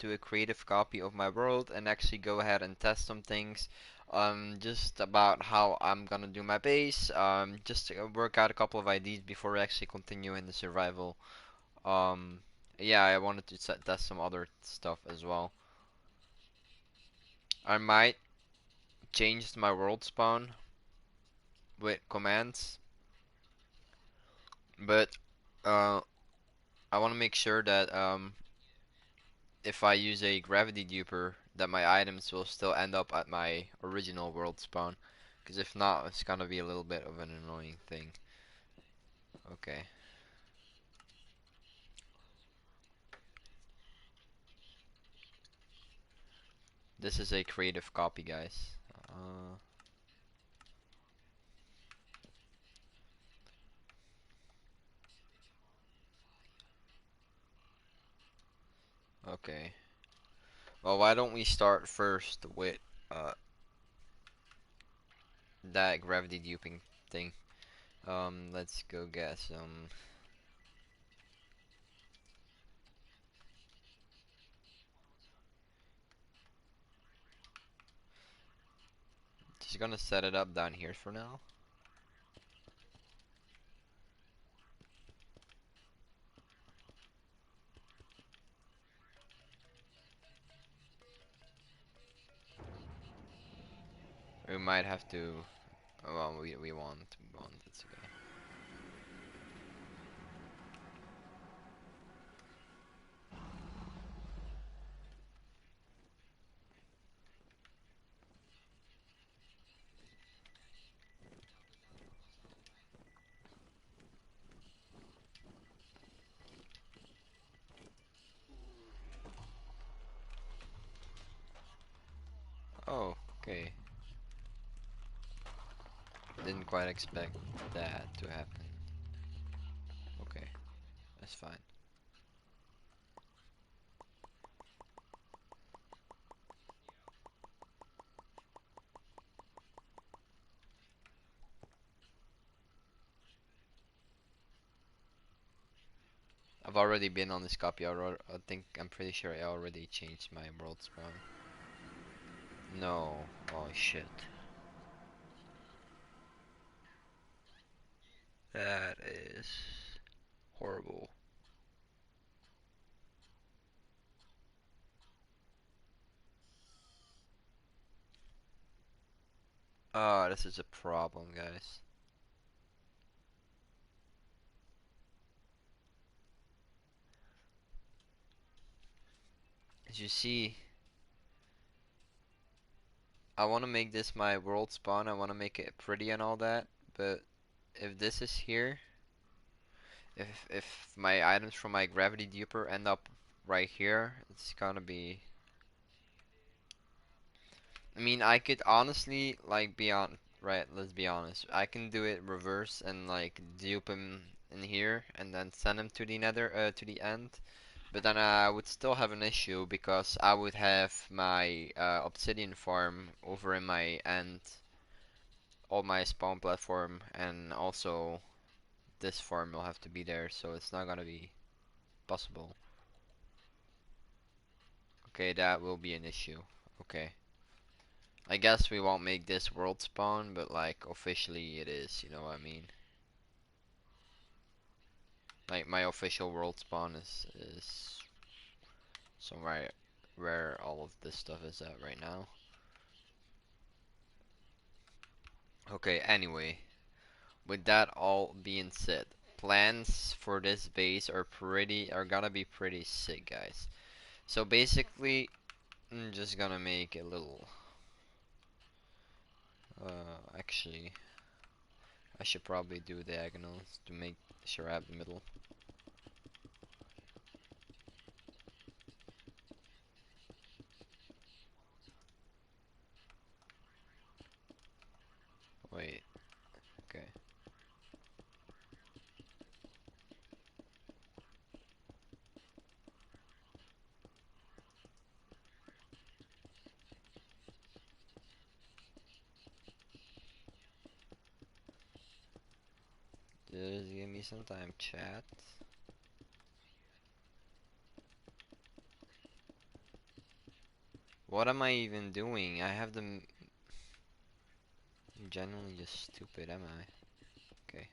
into a creative copy of my world and actually go ahead and test some things. Just about how I'm gonna do my base. Just to work out a couple of ideas before we actually continue in the survival. Um, yeah, I wanted to test some other stuff as well. I might change my world spawn with commands, but uh, I want to make sure that if I use a gravity duper, that my items will still end up at my original world spawn. Because if not, it's gonna be a little bit of an annoying thing. Okay. This is a creative copy, guys. Okay. Well, why don't we start first with uh, that gravity duping thing. Let's go get some. Just gonna set it up down here for now. We might have to. Well, we want. It's okay. Oh, okay. Didn't quite expect that to happen. Okay, that's fine. I've already been on this copy. I think I'm pretty sure I already changed my world spawn. No. Oh shit. That is horrible. Oh, this is a problem, guys. As you see, I want to make this my world spawn. I want to make it pretty and all that. But if this is here, if my items from my gravity duper end up right here, it's gonna be. I mean, I could honestly like be on. Right, let's be honest. I can do it reverse and like dupe him in here and then send him to the nether, to the end. But then I would still have an issue because I would have my obsidian farm over in my end, all my spawn platform, and also this farm will have to be there, so it's not gonna be possible. Okay, that will be an issue. Okay. I guess we won't make this world spawn, but like officially it is, you know what I mean? Like my official world spawn is somewhere where all of this stuff is at right now. Okay, anyway, with that all being said, plans for this base are gonna be pretty sick, guys. So basically, I'm just gonna make a little actually I should probably do diagonals to make sure I have the middle. Wait, okay. Just give me some time, chat. What am I even doing? I have them. I'm genuinely just stupid, am I? Okay.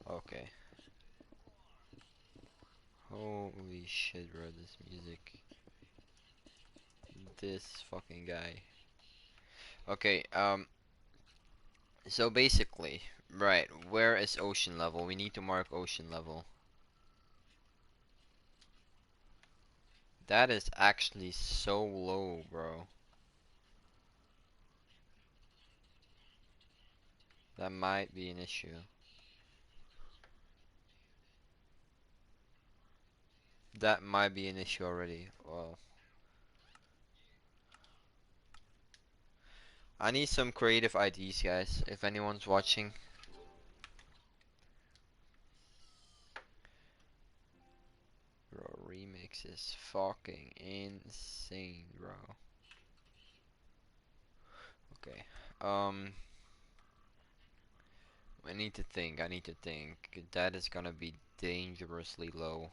Okay. Holy shit, bro, this music. This fucking guy. Okay, so basically, right, where is ocean level? We need to mark ocean level. That is actually so low, bro. That might be an issue. That might be an issue already. Well, I need some creative ideas, guys. If anyone's watching. Bro, remix is fucking insane, bro. Okay. Um, I need to think. I need to think. That is gonna be dangerously low.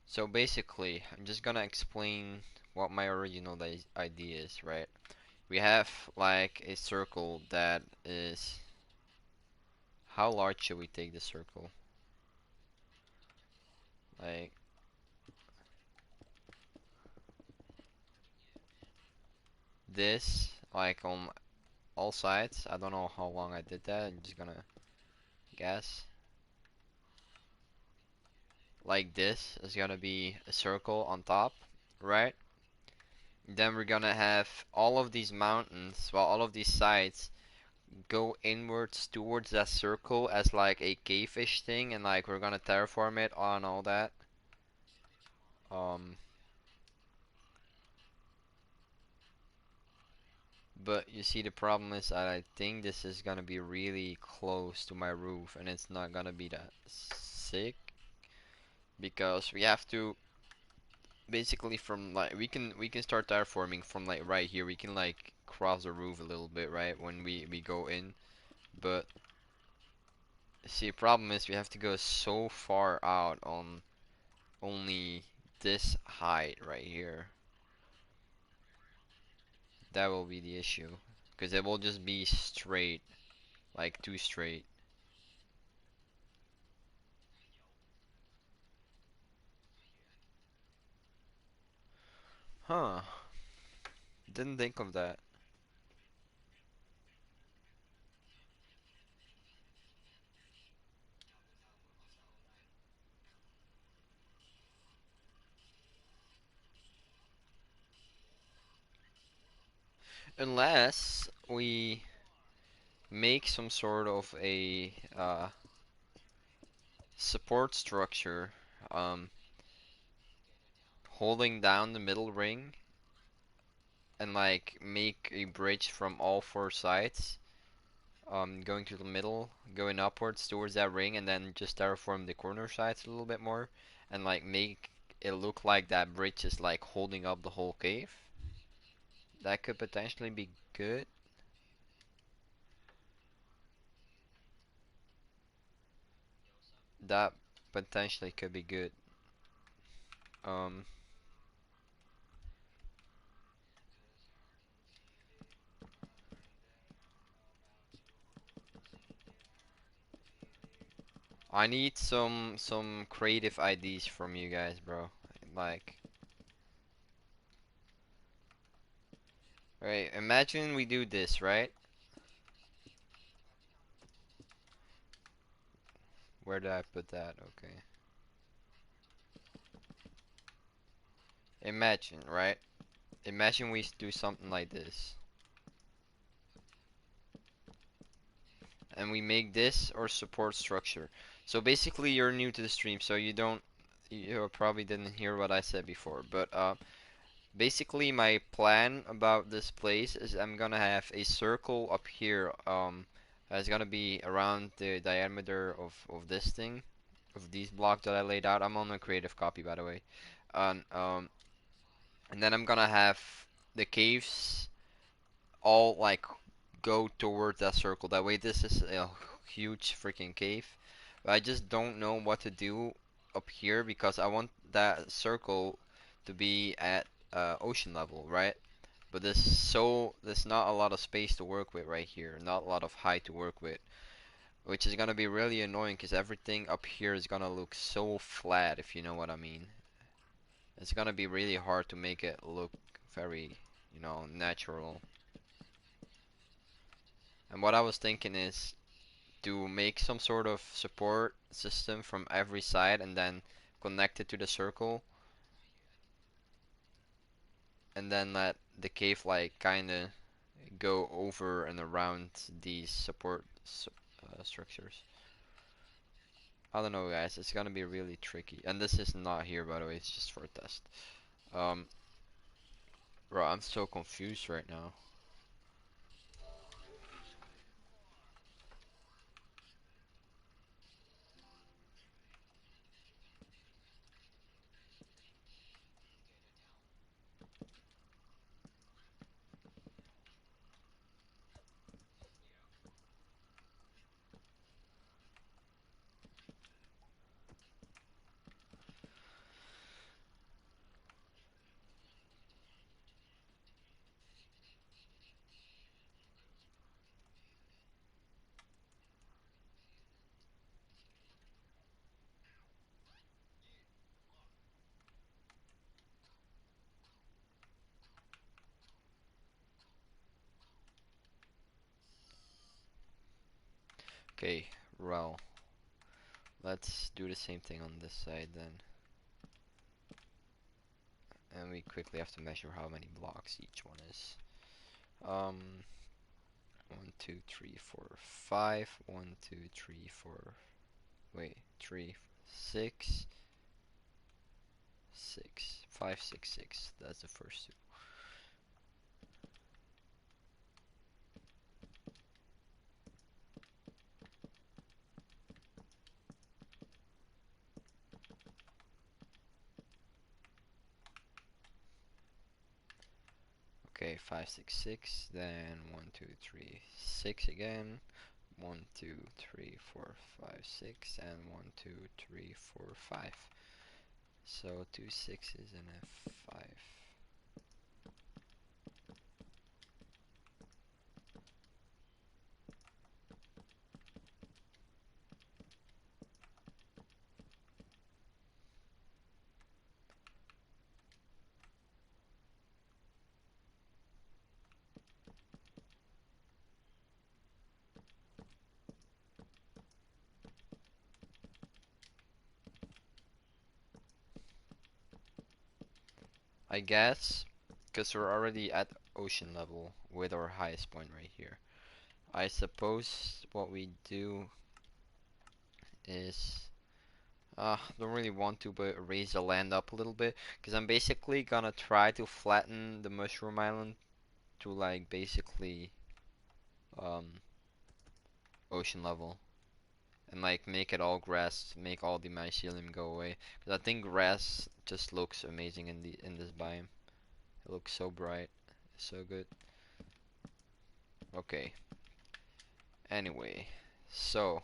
So basically, I'm just gonna explain what my original idea is, right? We have like a circle that is. How large should we take the circle? Like this, like on all sides. I don't know how long I did that. I'm just gonna guess. Like this is gonna be a circle on top, right? Then we're gonna have all of these mountains, well, all of these sides go inwards towards that circle as like a cave-ish thing, and like we're gonna terraform it on all that. Um, but you see, the problem is that I think this is gonna be really close to my roof, and it's not gonna be that sick because we have to basically from like we can start terraforming from like right here. We can like cross the roof a little bit, right, when we go in. But see, problem is we have to go so far out on only this height right here. That will be the issue, because it will just be straight, like too straight. Huh? Didn't think of that. Unless we make some sort of a support structure, um, holding down the middle ring and like make a bridge from all four sides, going to the middle, going upwards towards that ring, and then just terraform the corner sides a little bit more, and like make it look like that bridge is like holding up the whole cave. That could potentially be good. That potentially could be good. Um, I need some creative ideas from you guys, bro. Like, right? Imagine we do this, right? Where did I put that? Okay. Imagine, right? Imagine we do something like this. And we make this our support structure. So basically you're new to the stream, so you probably didn't hear what I said before, but basically my plan about this place is I'm gonna have a circle up here, that's gonna be around the diameter of this thing, of these blocks that I laid out. I'm on a creative copy, by the way. And and then I'm gonna have the caves all like go towards that circle. That way, this is a huge freaking cave. But I just don't know what to do up here because I want that circle to be at ocean level, right? But there's not a lot of space to work with right here, not a lot of height to work with, which is gonna be really annoying because everything up here is gonna look so flat, if you know what I mean. It's gonna be really hard to make it look very, natural. And what I was thinking is to make some sort of support system from every side and then connect it to the circle and then let the cave like kinda go over and around these structures. I don't know, guys. It's gonna be really tricky. And this is not here, by the way. It's just for a test. Um, bro, I'm so confused right now. Okay, well, let's do the same thing on this side then. And we quickly have to measure how many blocks each one is. Um, 1, 2, 3, 4, 5. 1, 2, 3, 4. Wait, 3, 6, 6, 5, 6, 6. That's the first two. Okay, 5, 6, 6. Then 1, 2, 3, 6 again. 1, 2, 3, 4, 5, 6, and 1, 2, 3, 4, 5. So 2 6s and a 5. I guess, because we're already at ocean level with our highest point right here. I suppose what we do is, don't really want to, but raise the land up a little bit, because I'm basically gonna try to flatten the mushroom island to like basically um ocean level and like make it all grass, make all the mycelium go away. Because I think grass just looks amazing in this biome. It looks so bright, so good. Okay. Anyway, so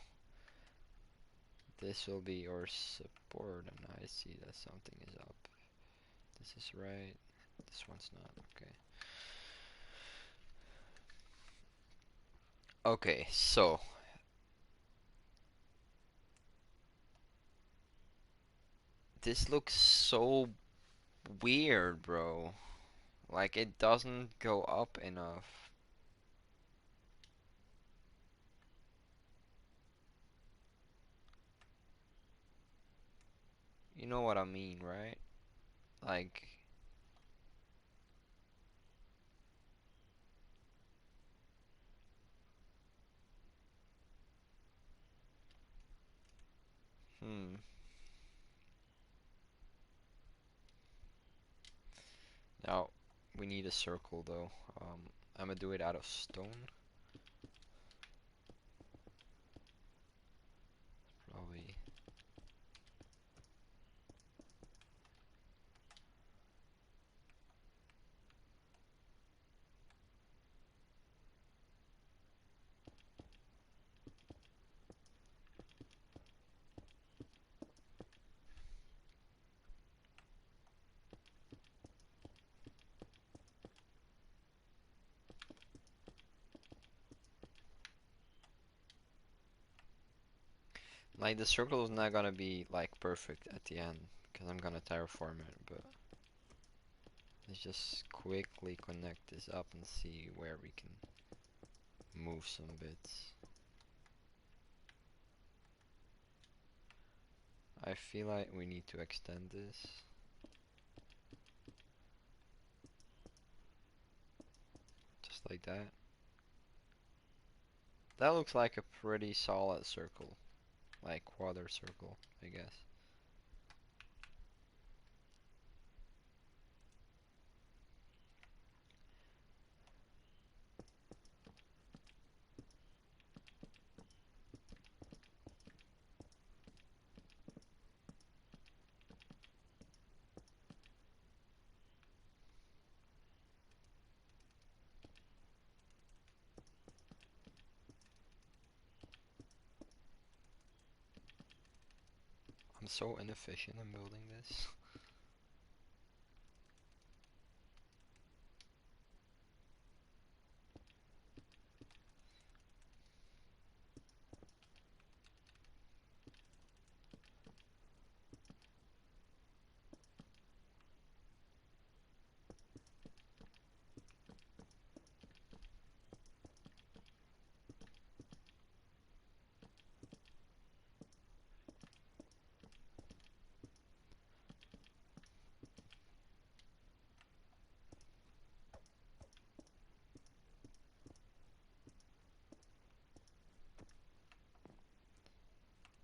this will be your support, and I see that something is up. This is right. This one's not. Okay. Okay, so this looks so weird, bro. Like it doesn't go up enough. You know what I mean, right? Like, hmm. Now we need a circle though. I'm gonna do it out of stone. Probably. Like the circle is not gonna be like perfect at the end because I'm gonna terraform it, but let's just quickly connect this up and see where we can move some bits. I feel like we need to extend this just like that. That looks like a pretty solid circle, like quarter circle, I guess. I'm so inefficient in building this.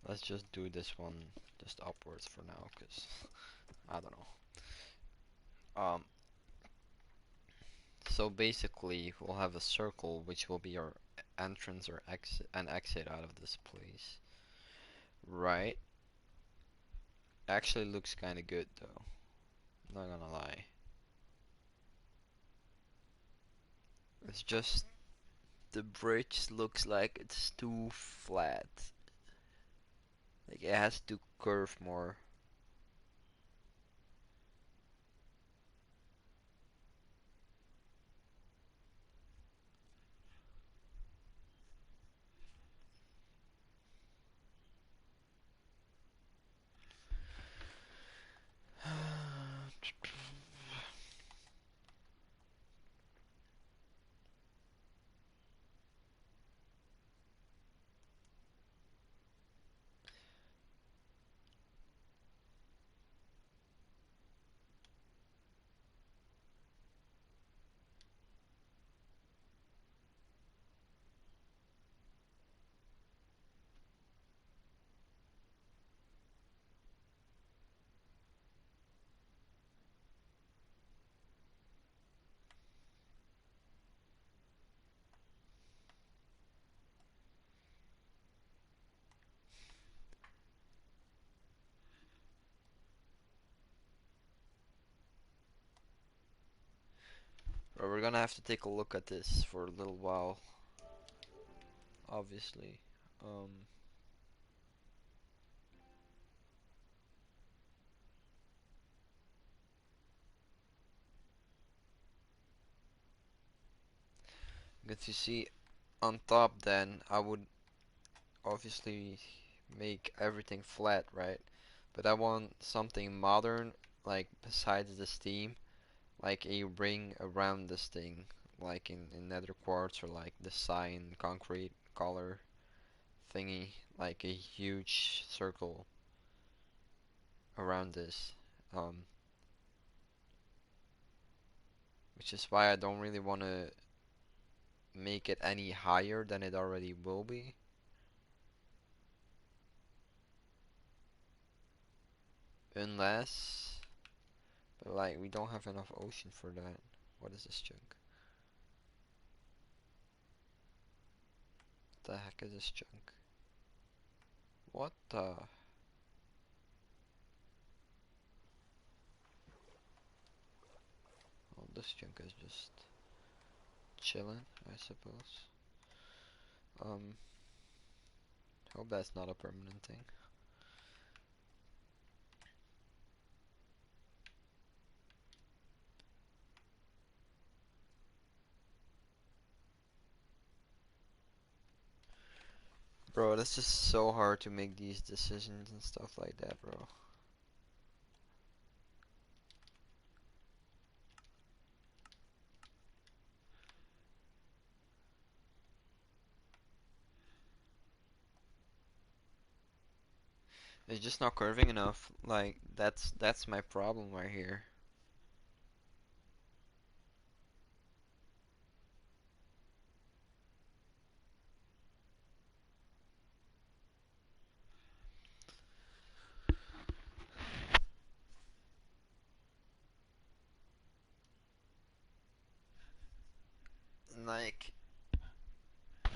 Let's just do this one just upwards for now, cause I don't know. So basically, we'll have a circle which will be our entrance or exit and exit out of this place. Right? Actually looks kind of good though. Not gonna lie. It's just the bridge looks like it's too flat. Like it has to curve more. But we're gonna have to take a look at this for a little while, obviously. Um, but you see, on top then, I would obviously make everything flat, right? But I want something modern, like besides this theme, like a ring around this thing, like in nether quartz or like the sign concrete color thingy, like a huge circle around this. Um, which is why I don't really want to make it any higher than it already will be. Unless, but like, we don't have enough ocean for that. What is this chunk? What the heck is this chunk? What the? Oh, this chunk is just chilling, I suppose. Um, hope that's not a permanent thing. Bro, that's just so hard to make these decisions and stuff like that, bro. It's just not curving enough. Like that's my problem right here. Like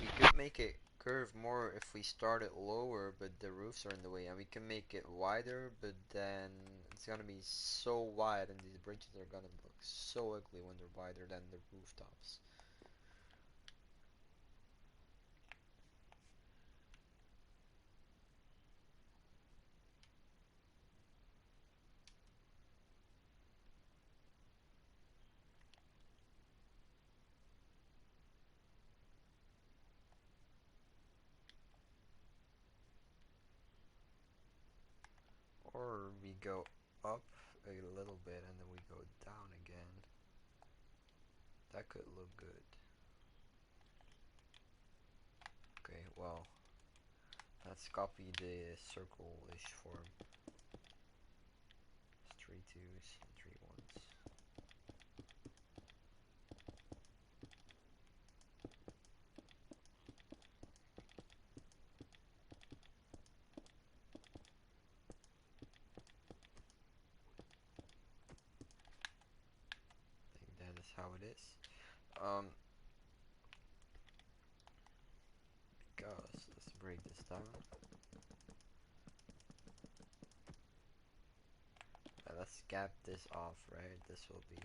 we could make it curve more if we start it lower, but the roofs are in the way, and we can make it wider, but then it's gonna be so wide, and these bridges are gonna look so ugly when they're wider than the rooftops. Or we go up a little bit and then we go down again. That could look good. Okay, well, let's copy the circle-ish form. It's three twos and three ones. I think that is how it is. Um, because let's break this down. Let's cap this off, right? This will be.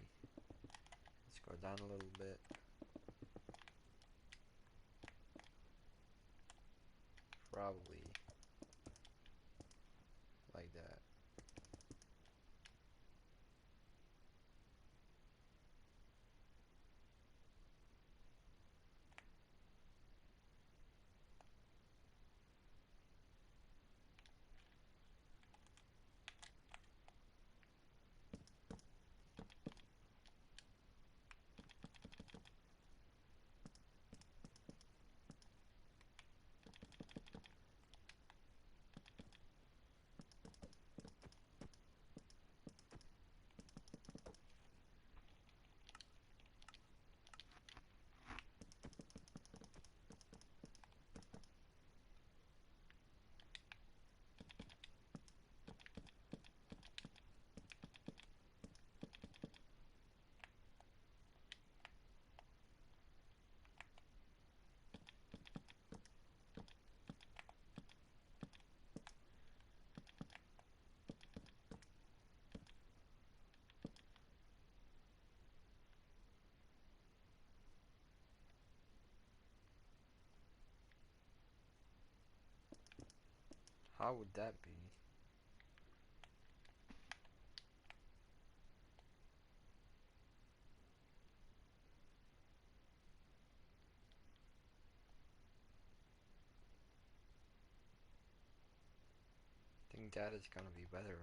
Let's go down a little bit. Probably like that. How would that be? I think that is gonna be better.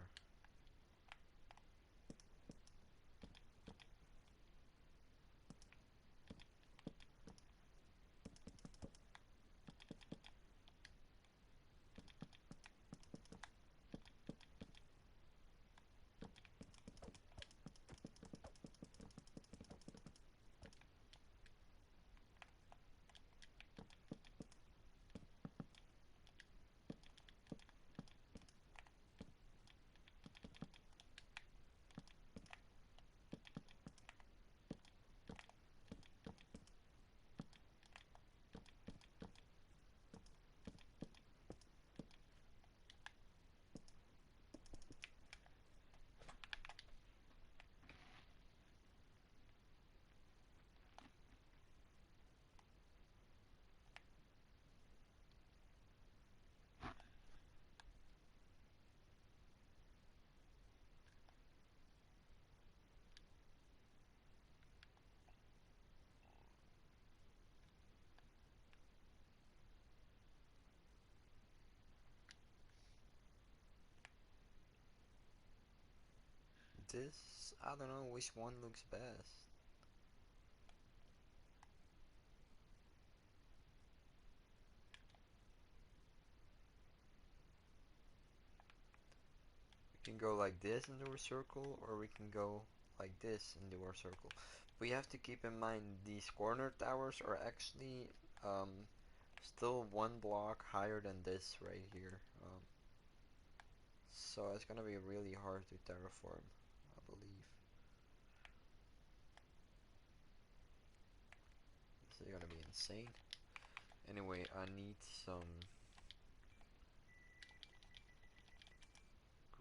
this. I don't know which one looks best. We can go like this into a circle, or we can go like this into our circle. We have to keep in mind these corner towers are actually um, still one block higher than this right here. So it's gonna be really hard to terraform, I believe. This is gonna be insane. Anyway, I need some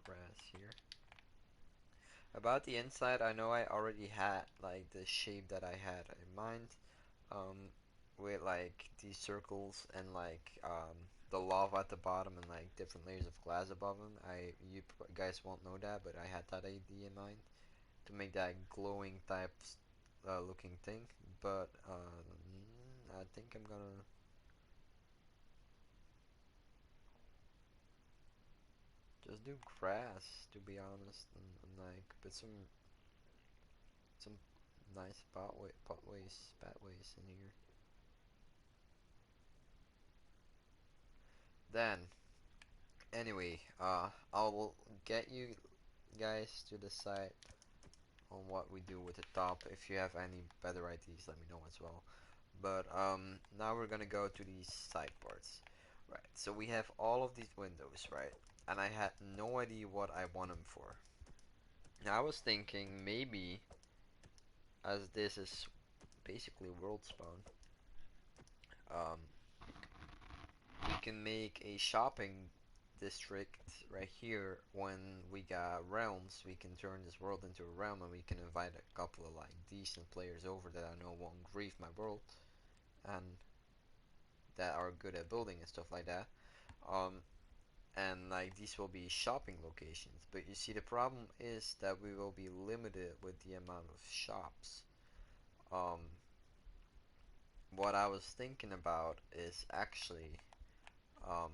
grass here. About the inside, I know I already had like the shape that I had in mind, um, with like these circles and like the lava at the bottom and like different layers of glass above them. You guys won't know that, but I had that idea in mind to make that glowing type looking thing. But I think I'm gonna just do grass, to be honest, and like put some nice pathways in here. Then, anyway, I will get you guys to decide on what we do with the top. If you have any better ideas, let me know as well. But now we're gonna go to these side parts. Right, so we have all of these windows, right? And I had no idea what I want them for. Now I was thinking maybe, as this is basically world spawn, um, we can make a shopping district right here. When we got realms, we can turn this world into a realm, and we can invite a couple of like decent players over that I know won't grief my world and that are good at building and stuff like that. Um, and like these will be shopping locations. But you see, the problem is that we will be limited with the amount of shops. Um, what I was thinking about is actually um,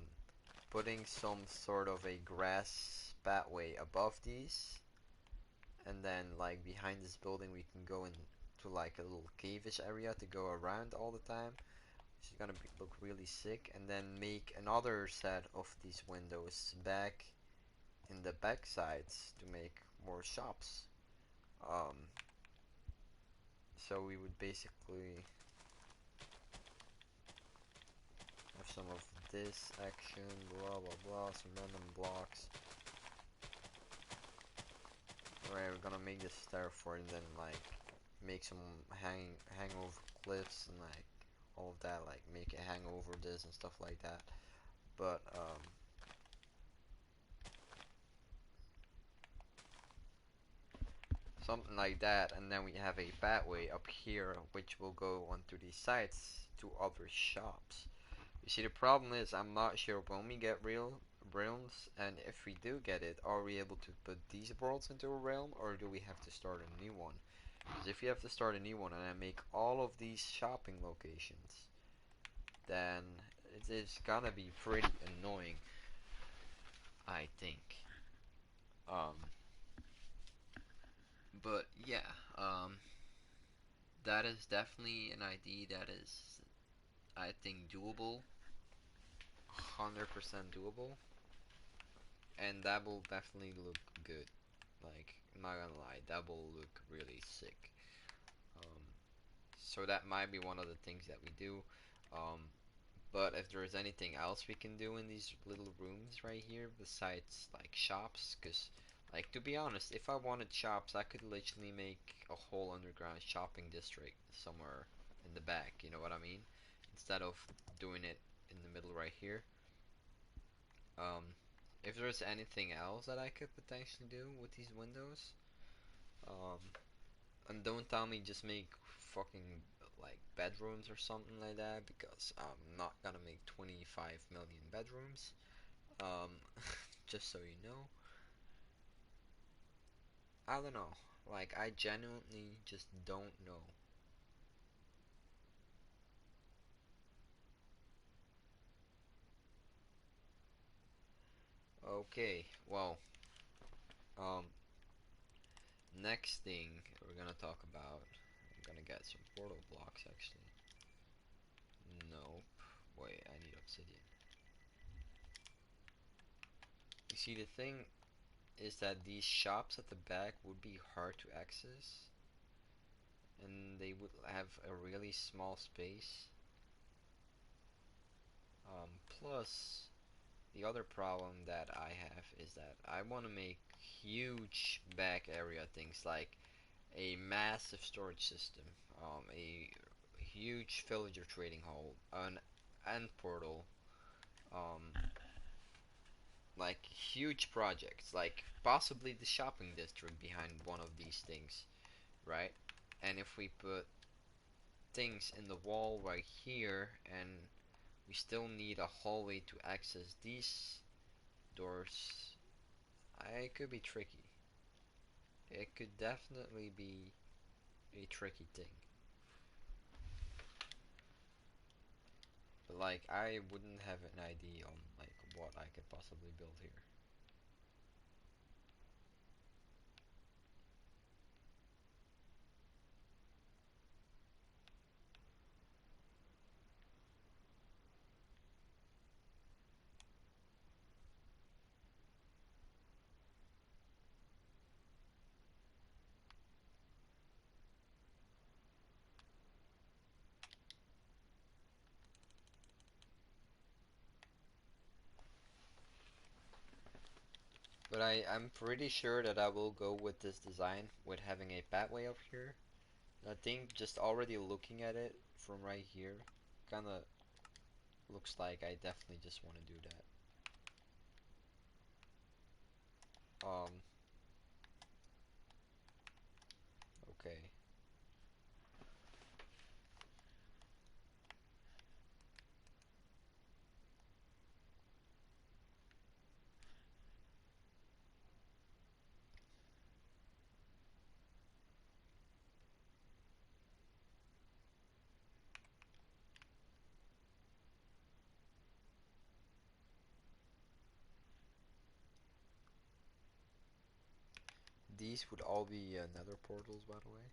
putting some sort of a grass pathway above these, and then like behind this building we can go into like a little cave-ish area to go around all the time, which is gonna look really sick, and then make another set of these windows back in the back sides to make more shops. Um, so we would basically have some of this action, blah blah blah, some random blocks. Alright, we're gonna make this terraform and then like make some hangover cliffs and like all of that, like make it hang over this and stuff like that. But something like that, and then we have a pathway up here which will go onto these sites to other shops. You see, the problem is I'm not sure when we get real realms, and if we do get it, are we able to put these worlds into a realm, or do we have to start a new one? Because if you have to start a new one and I make all of these shopping locations, then it is gonna be pretty annoying, I think. Um, but yeah, that is definitely an idea that is, I think, doable, 100% doable, and that will definitely look good. Like, I'm not gonna lie, that will look really sick. Um, so that might be one of the things that we do. Um, But if there is anything else we can do in these little rooms right here besides like shops, because like to be honest, if I wanted shops, I could literally make a whole underground shopping district somewhere in the back, you know what I mean? Instead of doing it in the middle right here. Um, if there's anything else that I could potentially do with these windows, um, and don't tell me just make fucking like bedrooms or something like that, because I'm not gonna make 25 million bedrooms. Um, just so you know. I don't know. Like, I genuinely just don't know. Okay, well, um, Next thing we're gonna talk about, I'm gonna get some portal blocks actually. Nope. Wait, I need obsidian. You see, the thing is that these shops at the back would be hard to access, and they would have a really small space. Plus, the other problem that I have is that I want to make huge back area things like a massive storage system, a huge villager trading hall, an end portal, um, like huge projects, like possibly the shopping district behind one of these things, right? And if we put things in the wall right here, and we still need a hallway to access these doors, it could be tricky. It could definitely be a tricky thing. But like, I wouldn't have an idea on like what I could possibly build here. But I'm pretty sure that I will go with this design with having a pathway up here. And I think just already looking at it from right here, kinda looks like I definitely just want to do that. Okay. These would all be nether portals, by the way.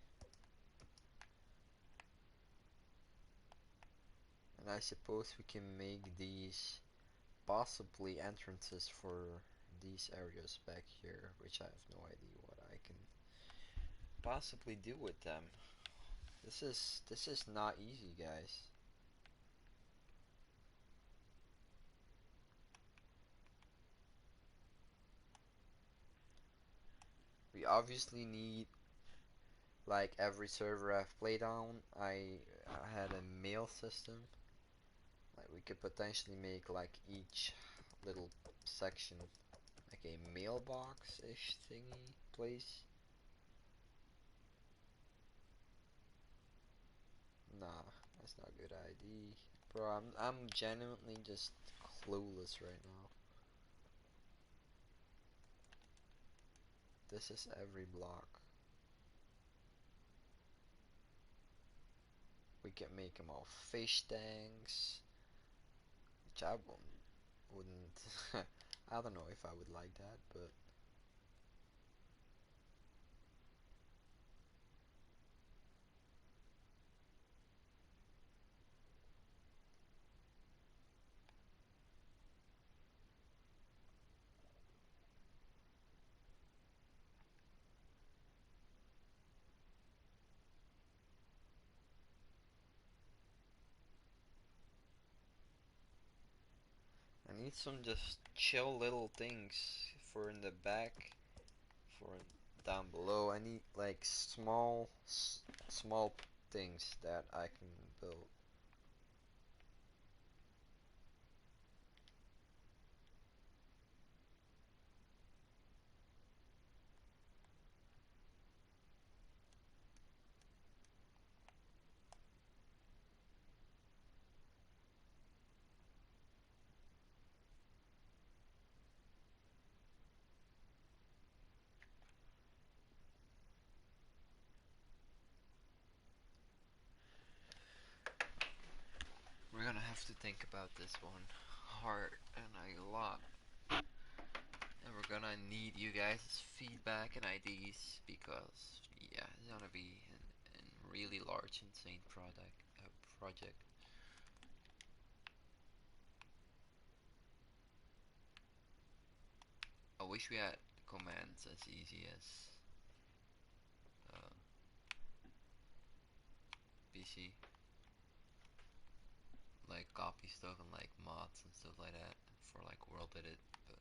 And I suppose we can make these possibly entrances for these areas back here, which I have no idea what I can possibly do with them. This is not easy, guys. We obviously need, like every server I've played on, I had a mail system. Like we could potentially make like each little section like a mailbox-ish thingy place. Nah, that's not a good idea. Bro, I'm genuinely just clueless right now. This is every block. We can make them all fish tanks, which I wouldn't I don't know if I would like that, but I need some just chill little things for in the back, for down below. I need like small things that I can build. We're gonna have to think about this one hard and a lot. And we're gonna gonna need you guys' feedback and ideas because yeah, it's gonna be an really large, insane project. I wish we had commands as easy as uh, PC, like copy stuff and like mods and stuff like that for like world edit, but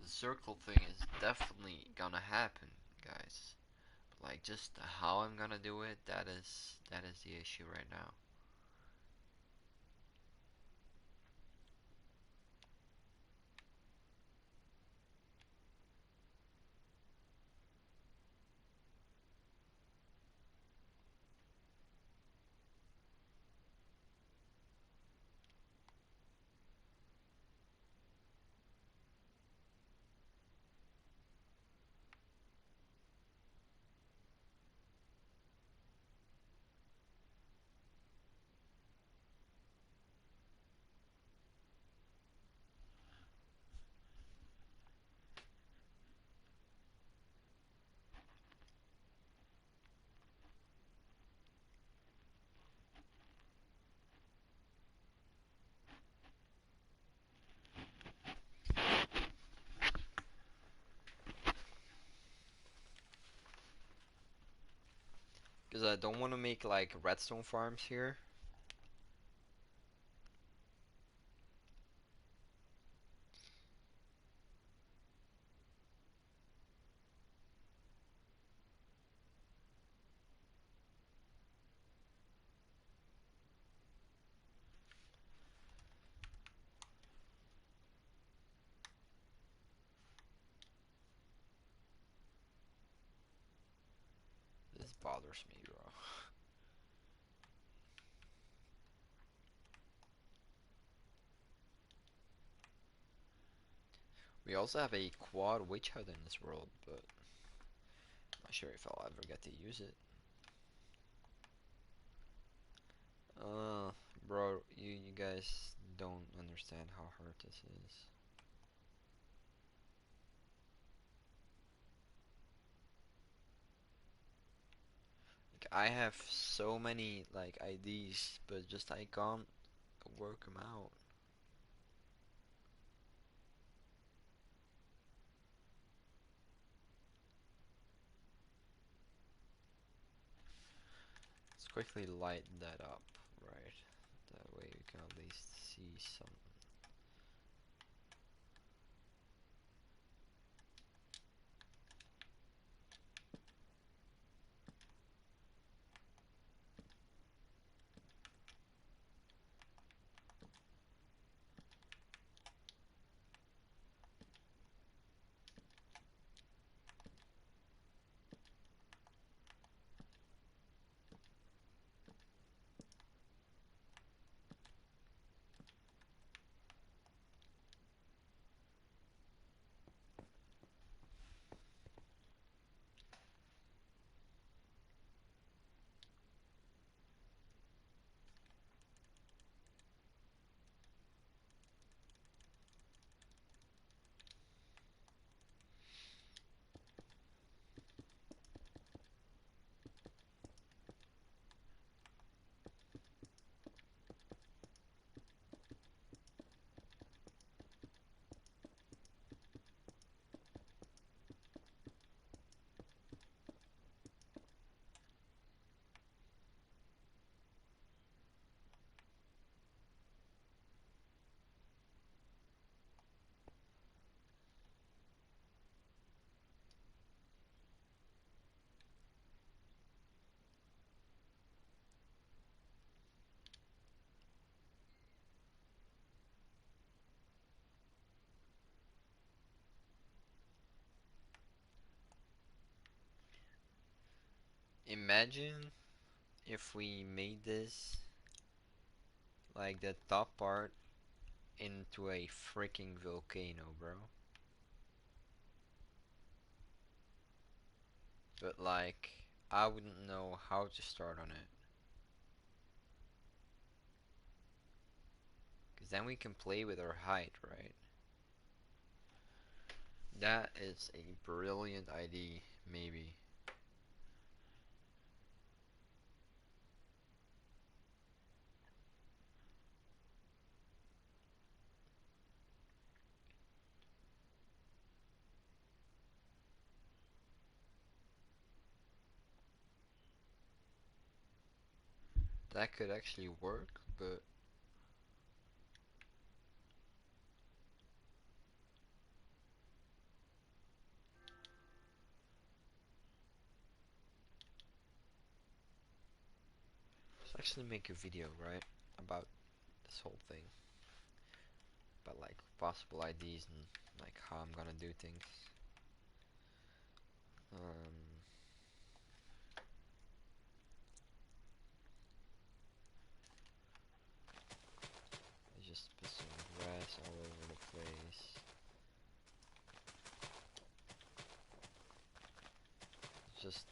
the circle thing is definitely gonna happen, guys. Like just how I'm gonna do it, that is the issue right now. Because I don't want to make like redstone farms here. This bothers me, bro. We also have a quad witch hut in this world, but not sure if I'll ever get to use it. Uh, bro, you guys don't understand how hard this is. Like, I have so many like ideas, but just I can't work them out. Let's quickly light that up, right? That way we can at least see some. imagine if we made this like the top part into a freaking volcano, bro. But like, I wouldn't know how to start on it. Because then we can play with our height, right? That is a brilliant idea, maybe. That could actually work, but let's actually make a video, right? About this whole thing. About like possible ideas and like how I'm gonna do things. Um, I just put some grass all over the place. Just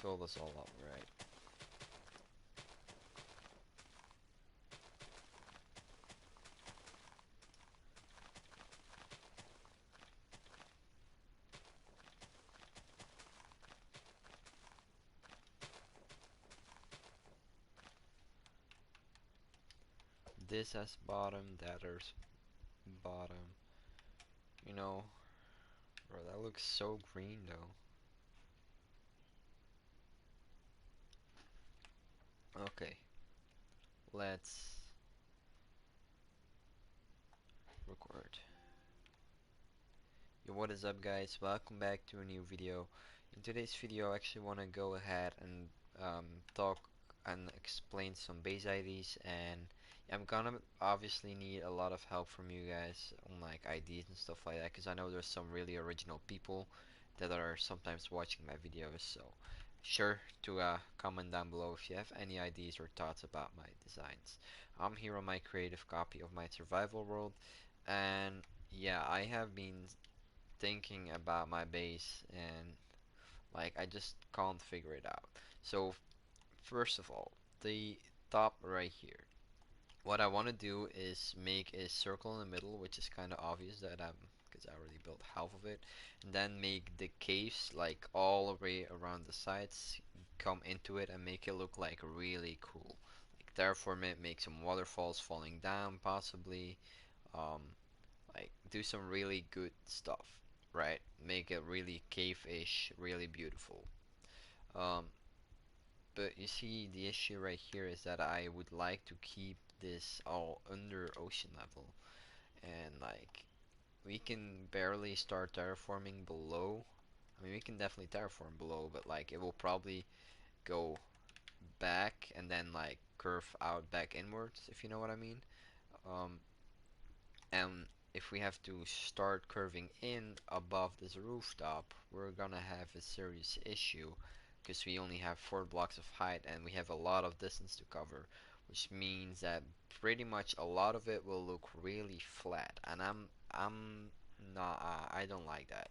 fill this all up, right? This has bottom, that has bottom. You know, bro, that looks so green though. Okay, let's record. Yo, what is up guys? Welcome back to a new video. In today's video I actually want to go ahead and talk and explain some base IDs, and I'm gonna obviously need a lot of help from you guys on like IDs and stuff like that, because I know there's some really original people that are sometimes watching my videos, so sure to comment down below if you have any ideas or thoughts about my designs. I'm here on my creative copy of my survival world, and yeah, I have been thinking about my base, and like I just can't figure it out. So first of all, the top right here. What I want to do is make a circle in the middle, which is kind of obvious that I'm, because I already built half of it, and then make the caves like all the way around the sides, come into it and make it look like really cool. Like terraform it, make some waterfalls falling down possibly, um, like do some really good stuff, right? Make it really cave-ish, really beautiful. Um, but you see, the issue right here is that I would like to keep this all under ocean level, and like we can barely start terraforming below. I mean, we can definitely terraform below, but like it will probably go back and then like curve out back inwards, if you know what I mean. Um, And if we have to start curving in above this rooftop, we're gonna have a serious issue, because we only have 4 blocks of height and we have a lot of distance to cover, which means that pretty much a lot of it will look really flat, and I'm not I don't like that.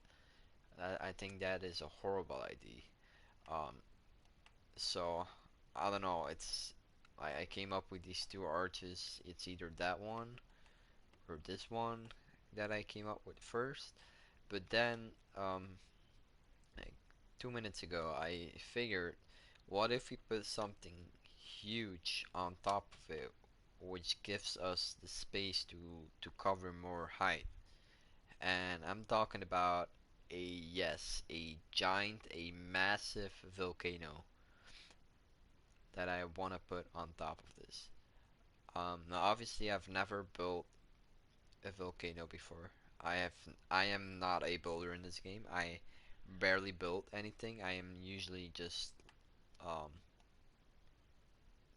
I think that is a horrible idea. Um, so I don't know. I came up with these two arches. It's either that one or this one that I came up with first. But then, like 2 minutes ago, I figured, what if we put something huge on top of it, which gives us the space to cover more height? And I'm talking about a giant, a massive volcano that I want to put on top of this. Now obviously I've never built a volcano before. I am not a builder in this game. I barely built anything. I am usually just um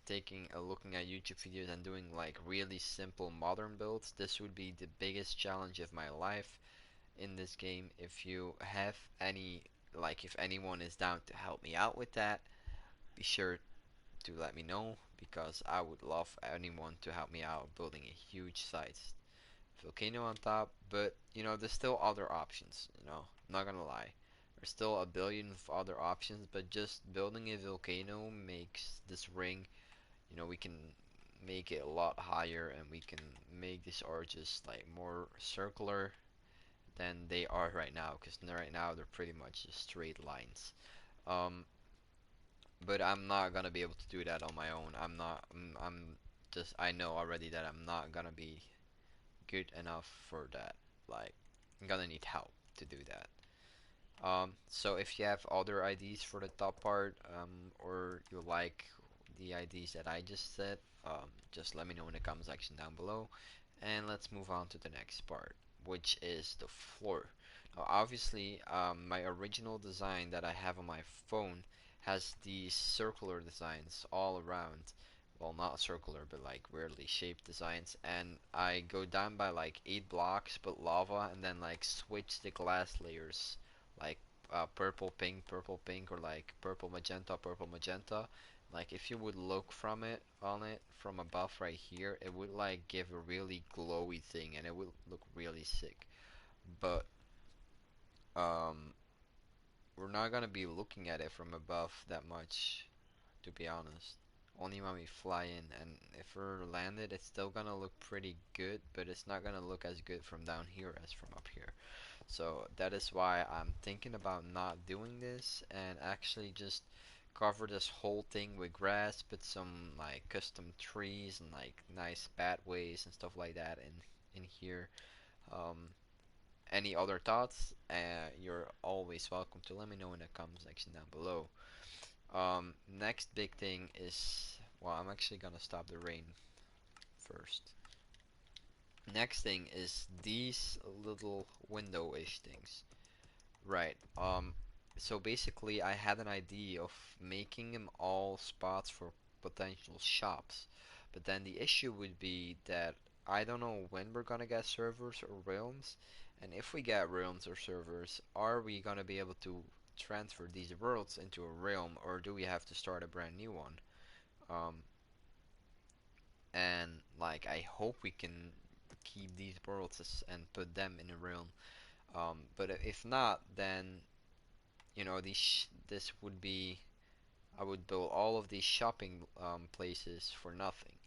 taking a looking at YouTube videos and doing like really simple modern builds. This would be the biggest challenge of my life in this game. If you have any, like if anyone is down to help me out with that, be sure to let me know because I would love anyone to help me out building a huge site volcano on top. But there's still other options. Not gonna lie, there's still a billion of other options. But just building a volcano makes this ring. We can make it a lot higher, and we can make these arches like more circular than they are right now. Because right now they're pretty much just straight lines. Um, but I'm not gonna be able to do that on my own. I'm not. I'm just. I know already that I'm not gonna be good enough for that. Like, I'm gonna need help to do that. So if you have other IDs for the top part, or you like the IDs that I just said, just let me know in the comment section down below. And let's move on to the next part, which is the floor. Now, obviously, my original design that I have on my phone has these circular designs all around. Well, not circular, but like weirdly shaped designs. And I go down by like 8 blocks, put lava, and then like switch the glass layers, like purple pink, or like purple magenta. Like if you would look from it on it from above right here, it would like give a really glowy thing, and it would look really sick. But um, we're not gonna be looking at it from above that much, to be honest. Only when we fly in, and if we're landed, it's still gonna look pretty good, but it's not gonna look as good from down here as from up here. So that is why I'm thinking about not doing this and actually just cover this whole thing with grass, put some like custom trees and like nice pathways and stuff like that in here. Um, any other thoughts? You're always welcome to let me know in the comment section down below. Next big thing is, well, I'm actually gonna stop the rain first. Next thing is these little window-ish things. Right. So basically, I had an idea of making them all spots for potential shops. But then the issue would be that I don't know when we're gonna get servers or realms. And if we get realms or servers, are we gonna be able to transfer these worlds into a realm, or do we have to start a brand new one? Um, and like, I hope we can keep these worlds and put them in a realm. But if not, then this would be, I would build all of these shopping places for nothing,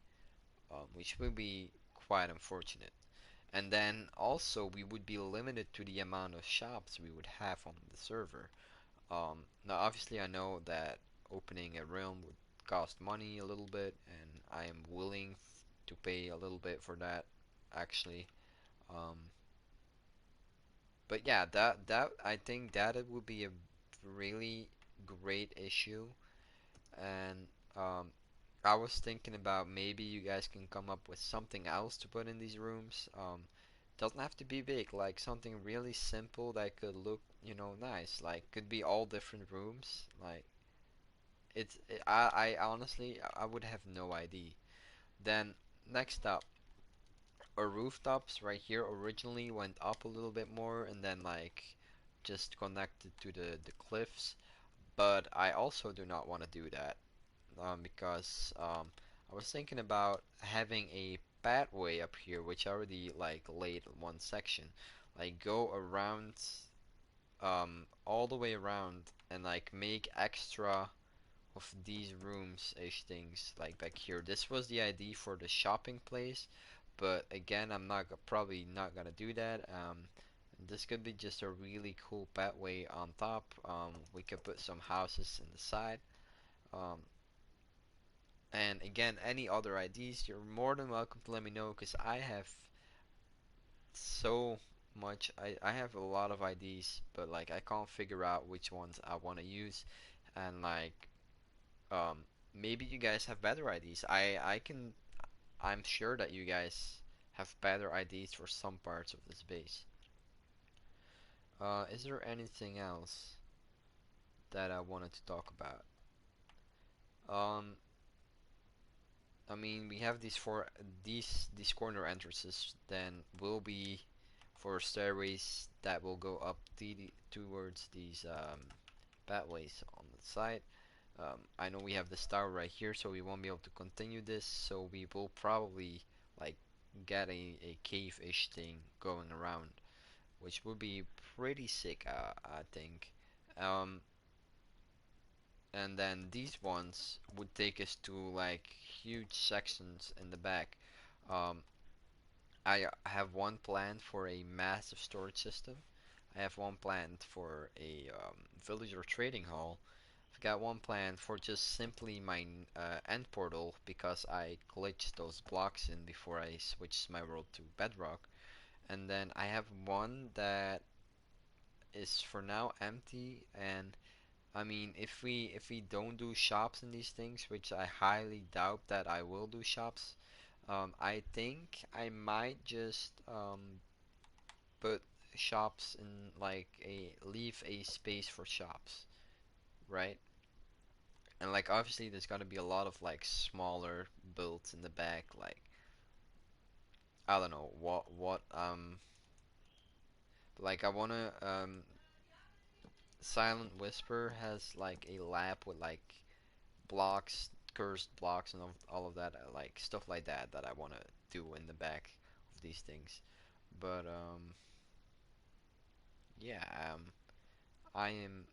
which would be quite unfortunate. And then also we would be limited to the amount of shops we would have on the server. Now obviously I know that opening a realm would cost money a little bit, and I am willing to pay a little bit for that actually. Um, but yeah, that I think that it would be a really great issue. And um, I was thinking about maybe you guys can come up with something else to put in these rooms. Doesn't have to be big, like something really simple that could look, nice. Like could be all different rooms. Like I honestly I would have no idea. Then next up, our rooftops right here originally went up a little bit more and then like just connected to the cliffs. But I also do not want to do that. Because I was thinking about having a pathway up here, which I already like laid one section, like go around, all the way around, and like make extra of these rooms ish things like back here. This was the idea for the shopping place, but again, I'm not probably not gonna do that. This could be just a really cool pathway on top. We could put some houses in the side. Um, And again, any other ideas, you're more than welcome to let me know because I have so much. I have a lot of ideas, but like I can't figure out which ones I want to use. And like, um, maybe you guys have better ideas. I'm sure that you guys have better ideas for some parts of this base. Is there anything else that I wanted to talk about? Um, I mean, we have these corner entrances. Then will be for stairways that will go up towards these pathways on the side. I know we have the star right here, so we won't be able to continue this. So we will probably like get a cave-ish thing going around, which would be pretty sick, I think. Um, and then these ones would take us to like huge sections in the back. Um, I have one planned for a massive storage system. I have one planned for a villager trading hall. I've got one planned for just simply my end portal because I glitched those blocks in before I switched my world to Bedrock. And then I have one that is for now empty. And I mean, if we don't do shops in these things, which I highly doubt that I will do shops, I think I might just put shops in like a leave a space for shops, right? And like obviously there's gonna be a lot of like smaller builds in the back, like I don't know like I wanna Silent Whisper has like a lab with like blocks, cursed blocks, and all of that, like stuff like that that I wanna do in the back of these things. But yeah, I am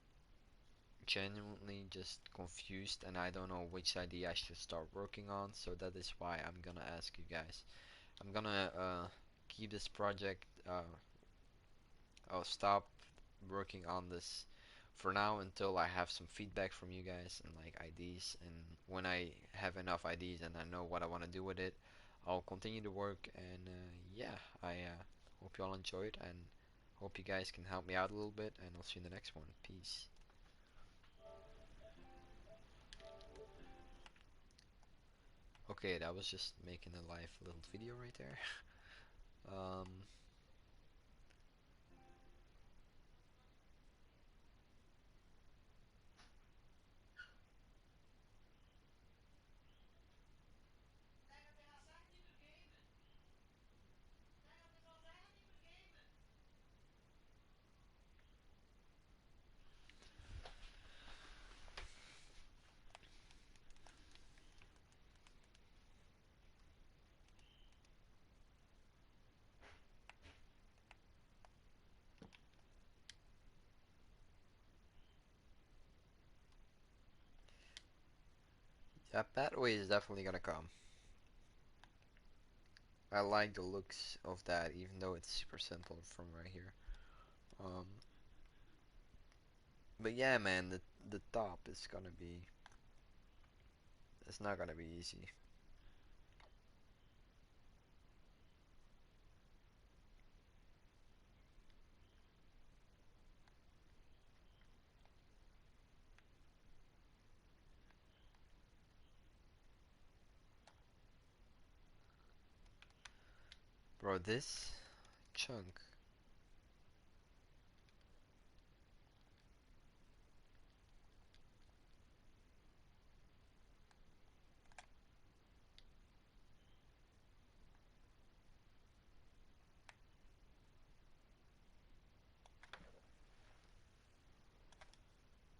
genuinely just confused and I don't know which idea I should start working on, so that is why I'm gonna ask you guys. I'm gonna keep this project, I'll stop working on this for now until I have some feedback from you guys and like ideas, and when I have enough ideas and I know what I want to do with it, I'll continue to work, and yeah, I hope you all enjoyed and hope you guys can help me out a little bit, and I'll see you in the next one. Peace. Okay, that was just making a live little video right there. um, that pathway is definitely gonna come. I like the looks of that, even though it's super simple from right here. Um, but yeah, man, the top is gonna be. It's not gonna be easy. Bro, this chunk.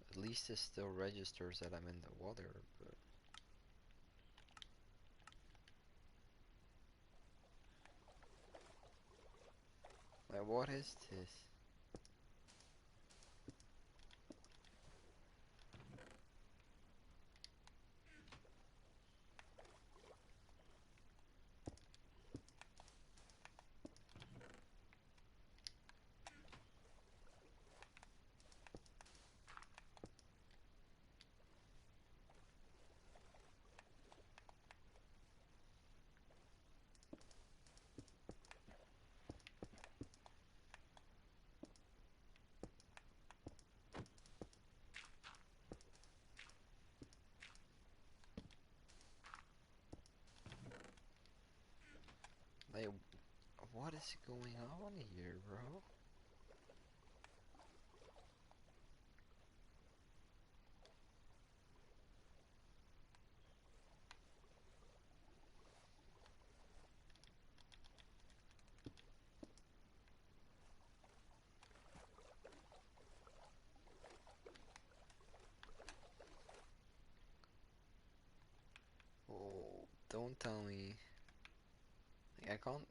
At least it still registers that I'm in the water, but like, what is this? Like, what is going on here, bro? Don't tell me. Like, I can't.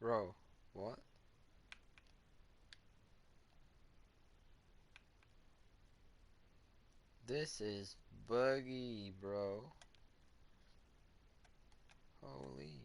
Bro, what? This is buggy, bro. Holy.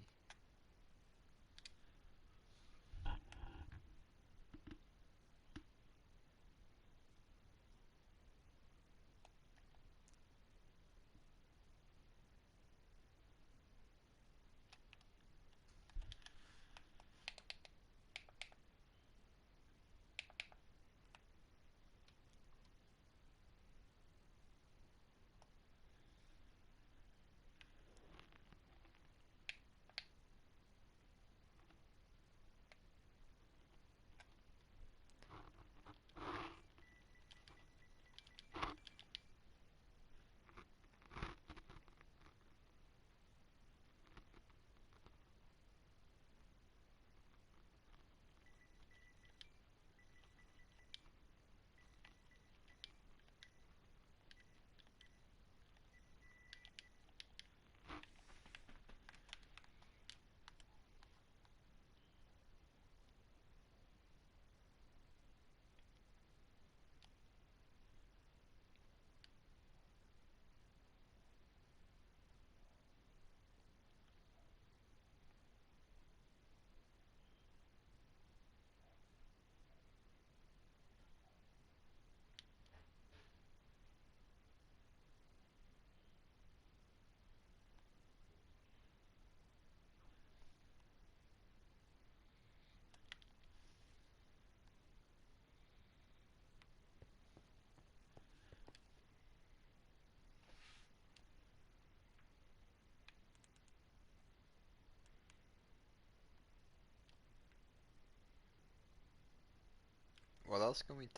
What else can we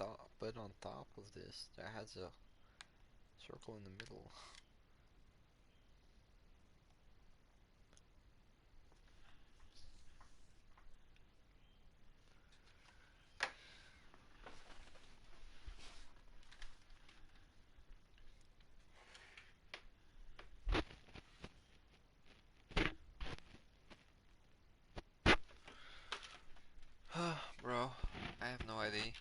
put on top of this that has a circle in the middle? Bro, I have no idea.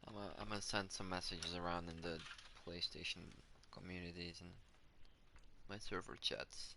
I'm gonna send some messages around in the PlayStation communities and my server chats.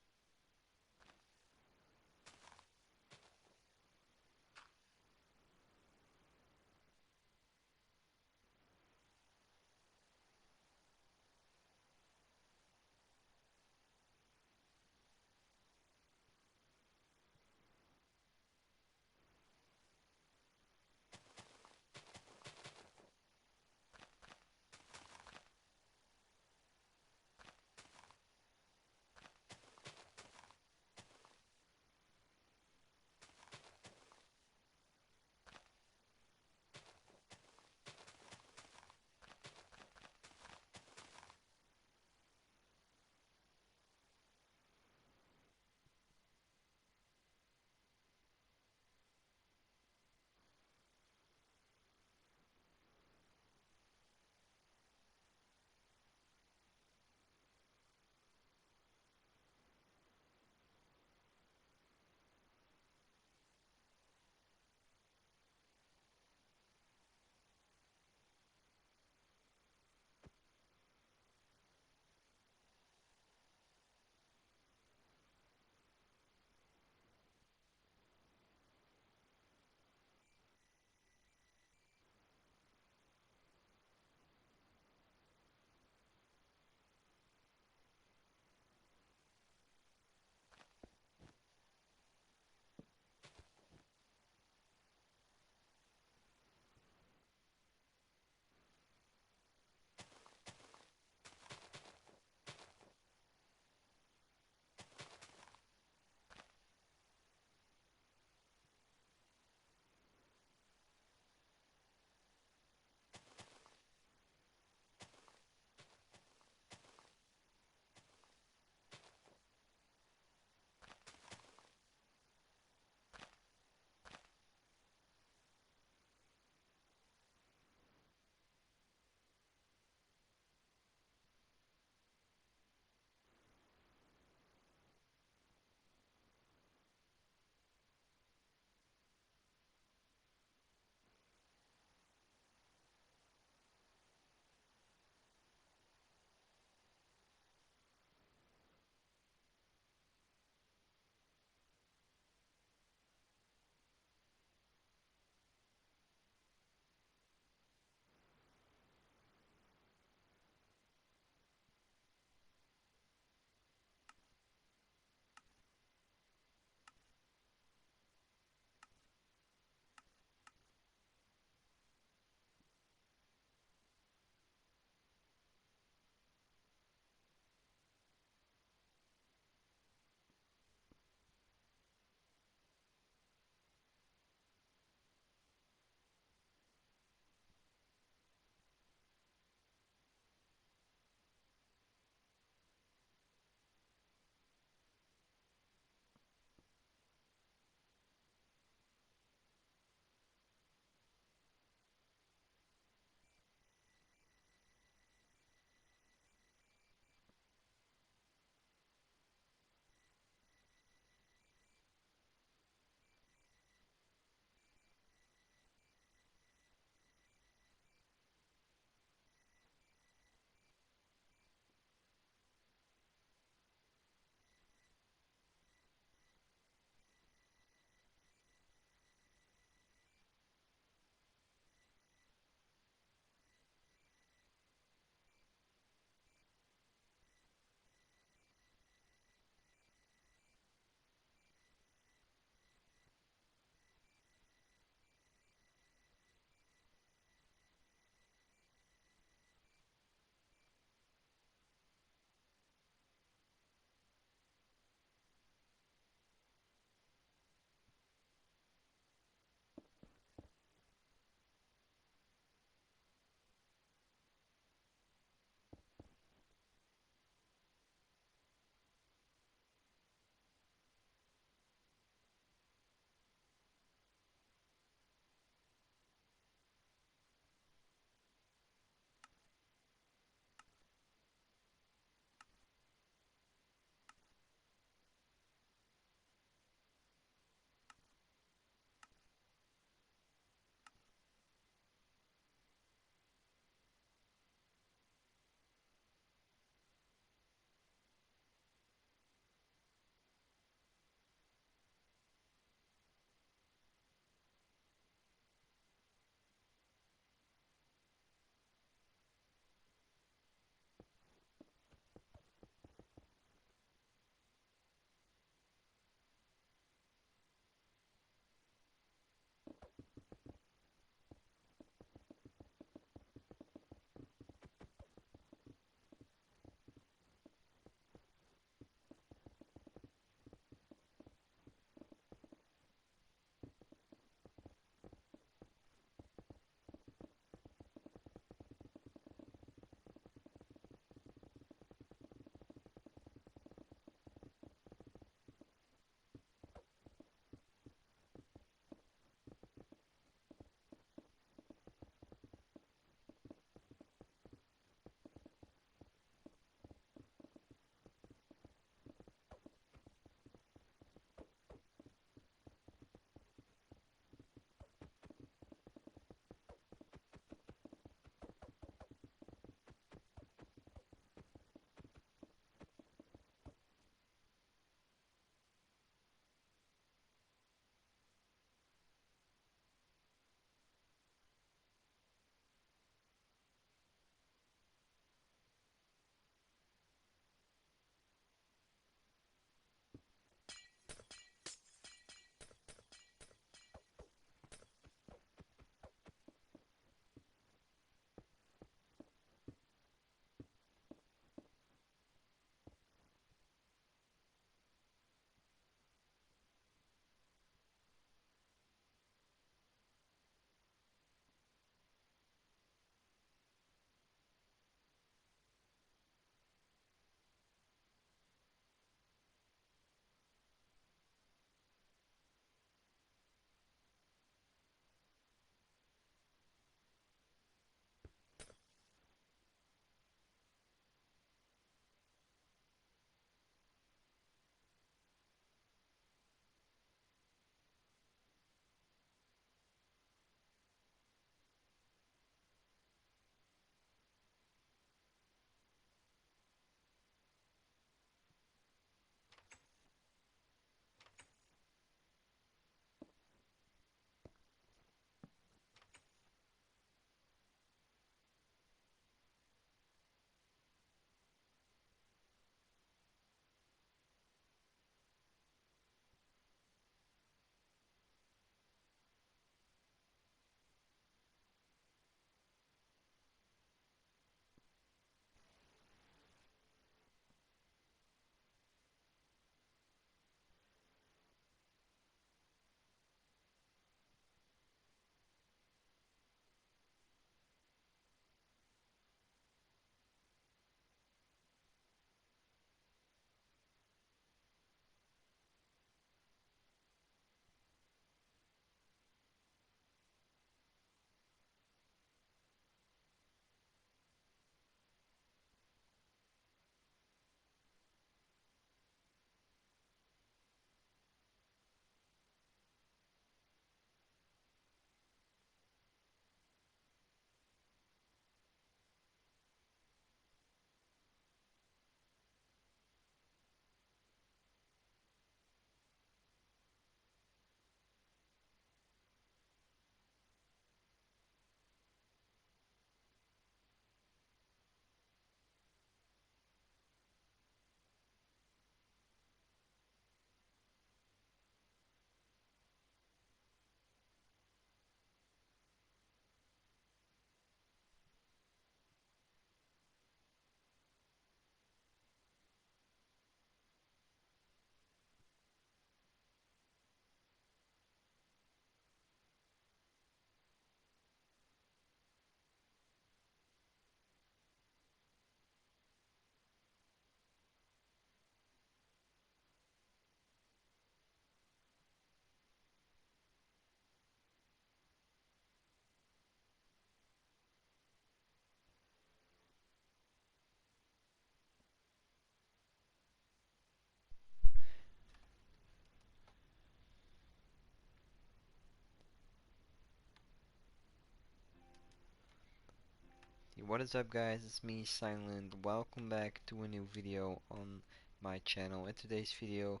What is up, guys? It's me, Silent. Welcome back to a new video on my channel. In today's video,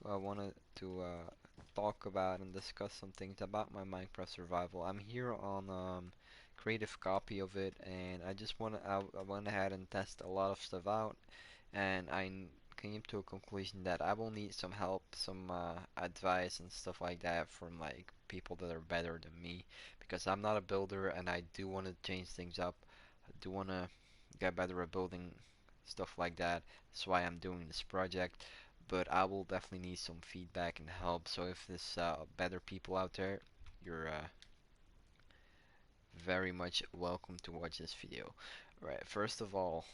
I wanted to talk about and discuss some things about my Minecraft survival. I'm here on creative copy of it, and I went ahead and test a lot of stuff out, and came to a conclusion that I will need some help, some advice and stuff like that from like people that are better than me, because I'm not a builder and I do want to change things up. I do want to get better at building stuff like that. That's why I'm doing this project. But I will definitely need some feedback and help. So if there's better people out there, you're very much welcome to watch this video. Right, first of all,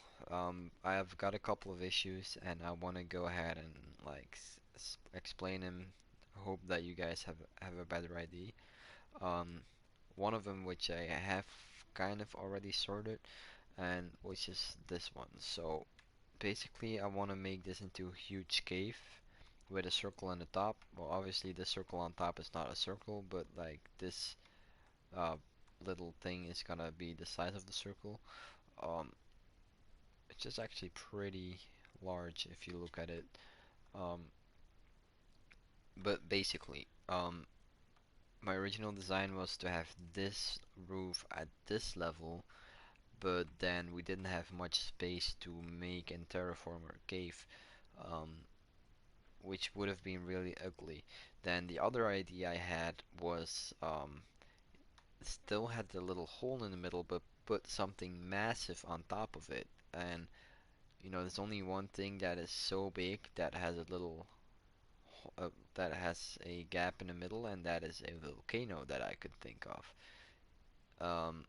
I've got a couple of issues and I want to go ahead and like explain them. Hope that you guys have a better idea. Um, One of them which I have kind of already sorted, and which is this one. So basically, I want to make this into a huge cave with a circle on the top. Well, obviously the circle on top is not a circle, but like this uh, little thing is gonna be the size of the circle. Um, it's just actually pretty large if you look at it. Um, but basically, my original design was to have this roof at this level, but then we didn't have much space to make and terraform our cave, um, which would have been really ugly. Then the other idea I had was still had the little hole in the middle, but put something massive on top of it. And you know, there's only one thing that is so big that has a little that has a gap in the middle, and that is a volcano that I could think of. Um,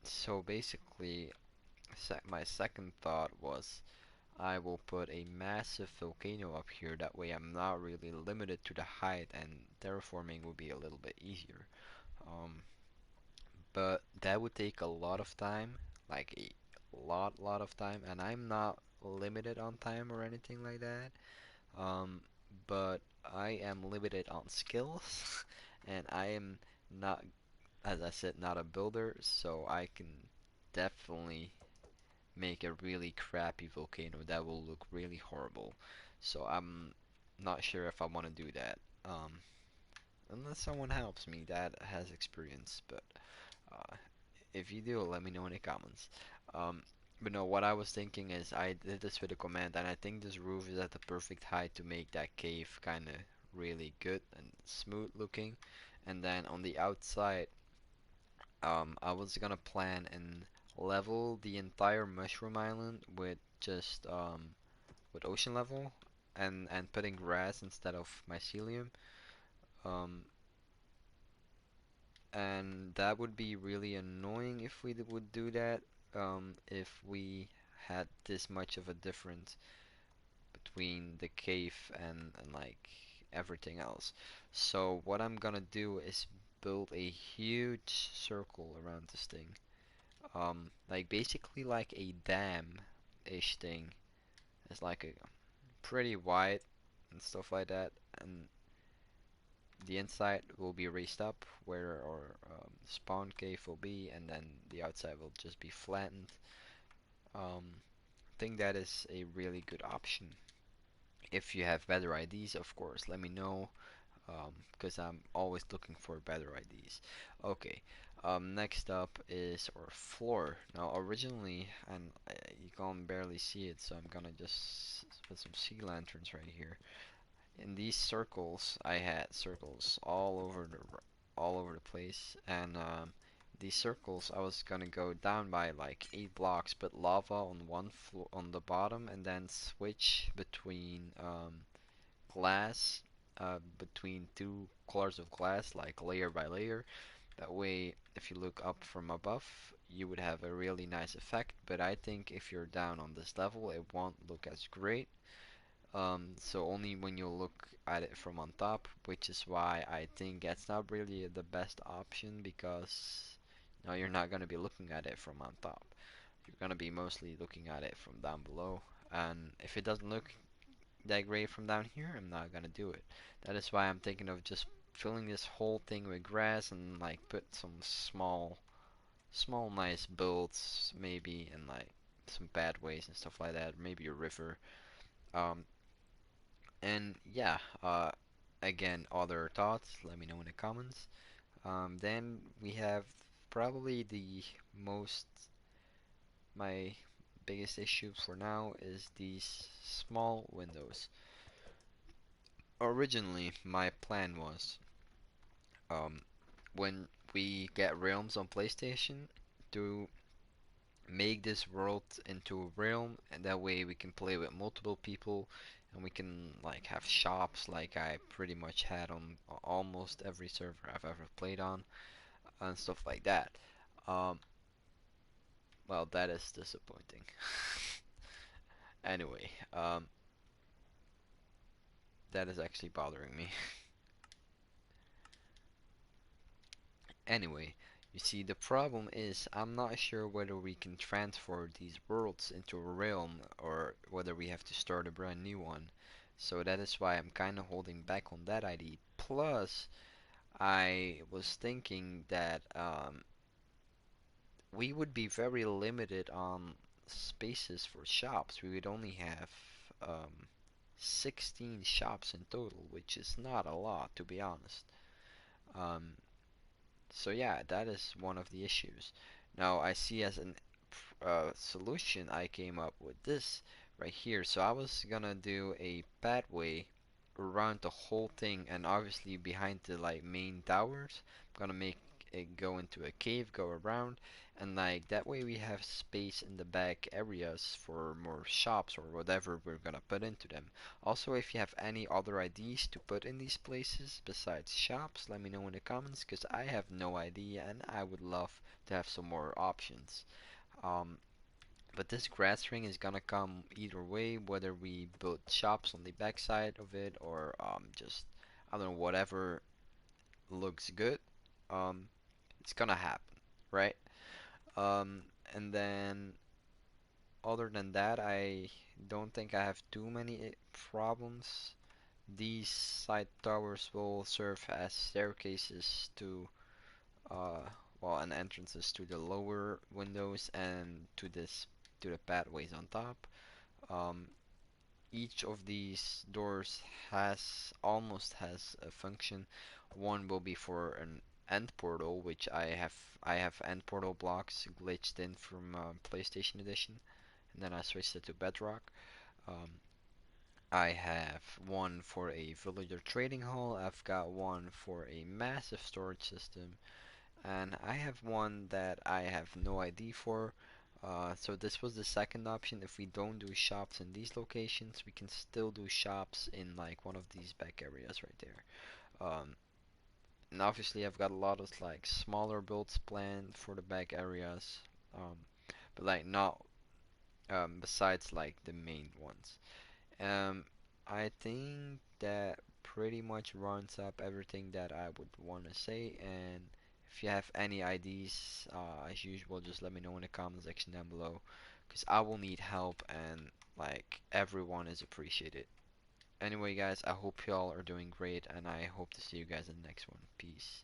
so basically, my second thought was I will put a massive volcano up here. That way, I'm not really limited to the height, and terraforming would be a little bit easier. Um, but that would take a lot of time, like a lot of time, and I'm not limited on time or anything like that. Um, but I am limited on skills, and I am not, as I said, not a builder, so I can definitely make a really crappy volcano that will look really horrible. So I'm not sure if I want to do that. Unless someone helps me that has experience, but uh, if you do, let me know in the comments. Um, but no, what I was thinking is I did this with a command, and I think this roof is at the perfect height to make that cave kind of really good and smooth looking. And then on the outside, I was gonna plan and level the entire mushroom island with just with ocean level and putting grass instead of mycelium. Um, and that would be really annoying if we would do that, if we had this much of a difference between the cave and like everything else. So what I'm gonna do is build a huge circle around this thing. Like basically like a dam-ish thing. It's like a pretty wide and stuff like that, and the inside will be raised up where our spawn cave will be, and then the outside will just be flattened. I think that is a really good option. If you have better ideas, of course, let me know, because I'm always looking for better ideas. Okay, next up is our floor. Now, originally, and you can barely see it, so I'm gonna just put some sea lanterns right here. In these circles, I had circles all over the place, and these circles I was gonna go down by like 8 blocks, put lava on one floor on the bottom, and then switch between glass, between two colors of glass, like layer by layer. That way, if you look up from above, you would have a really nice effect. But I think if you're down on this level, it won't look as great. So only when you look at it from on top, which is why I think that's not really the best option, because no, you're not gonna be looking at it from on top. You're gonna be mostly looking at it from down below. And if it doesn't look that great from down here, I'm not gonna do it. That is why I'm thinking of just filling this whole thing with grass and like put some small small nice builds maybe, and like some bad ways and stuff like that. Maybe a river. Um, and yeah. Again, other thoughts? Let me know in the comments. Then we have probably the most my biggest issue for now is these small windows. Originally, my plan was um, when we get realms on PlayStation to make this world into a realm, and that way we can play with multiple people and we can like have shops like I pretty much had on almost every server I've ever played on and stuff like that. Um, well, that is disappointing. Anyway, that is actually bothering me. Anyway, you see, the problem is I'm not sure whether we can transfer these worlds into a realm or whether we have to start a brand new one. So that is why I'm kind of holding back on that idea. Plus, I was thinking that we would be very limited on spaces for shops. We would only have um, 16 shops in total, which is not a lot, to be honest. Um, So yeah, that is one of the issues. Now I see as an solution I came up with this right here. So I was gonna do a pathway around the whole thing, and obviously behind the like main towers, I'm gonna make it go into a cave, go around, and like that way we have space in the back areas for more shops or whatever we're gonna put into them. Also, if you have any other ideas to put in these places besides shops, let me know in the comments because I have no idea and I would love to have some more options. Um, but this grass ring is gonna come either way, whether we build shops on the backside of it or just I don't know, whatever looks good. Um, it's gonna happen, right? Um, and then other than that, I don't think I have too many problems. These side towers will serve as staircases to uh, well, and entrances to the lower windows and to the pathways on top. Um, each of these doors almost has a function. One will be for an end portal, which I have end portal blocks glitched in from PlayStation Edition, and then I switched it to Bedrock. Um, I have one for a villager trading hall. I've got one for a massive storage system, and I have one that I have no ID for. So this was the second option. If we don't do shops in these locations, we can still do shops in like one of these back areas right there. And obviously I've got a lot of like smaller builds planned for the back areas, um, but like not besides like the main ones. Um, I think that pretty much runs up everything that I would want to say. And if you have any ideas, as usual, just let me know in the comment section down below, because I will need help and like everyone is appreciated. Anyway, guys, I hope y'all are doing great, and I hope to see you guys in the next one. Peace.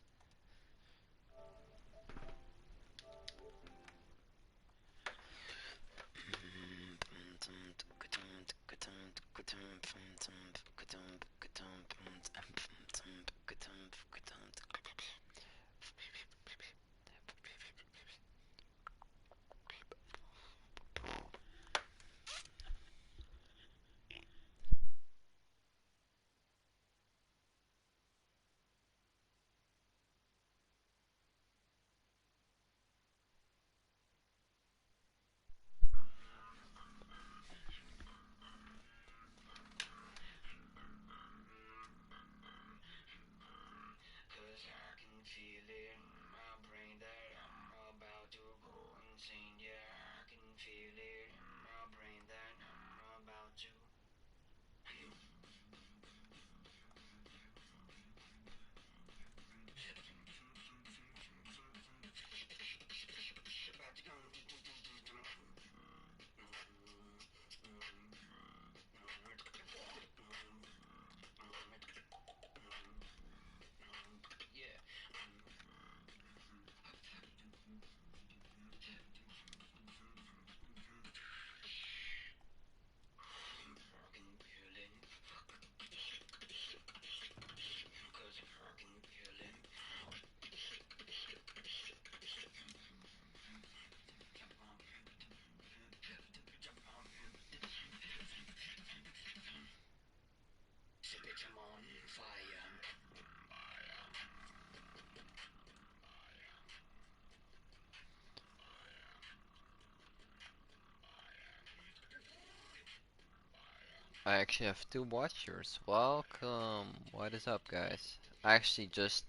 I actually have two watchers. Welcome. What is up, guys? I actually just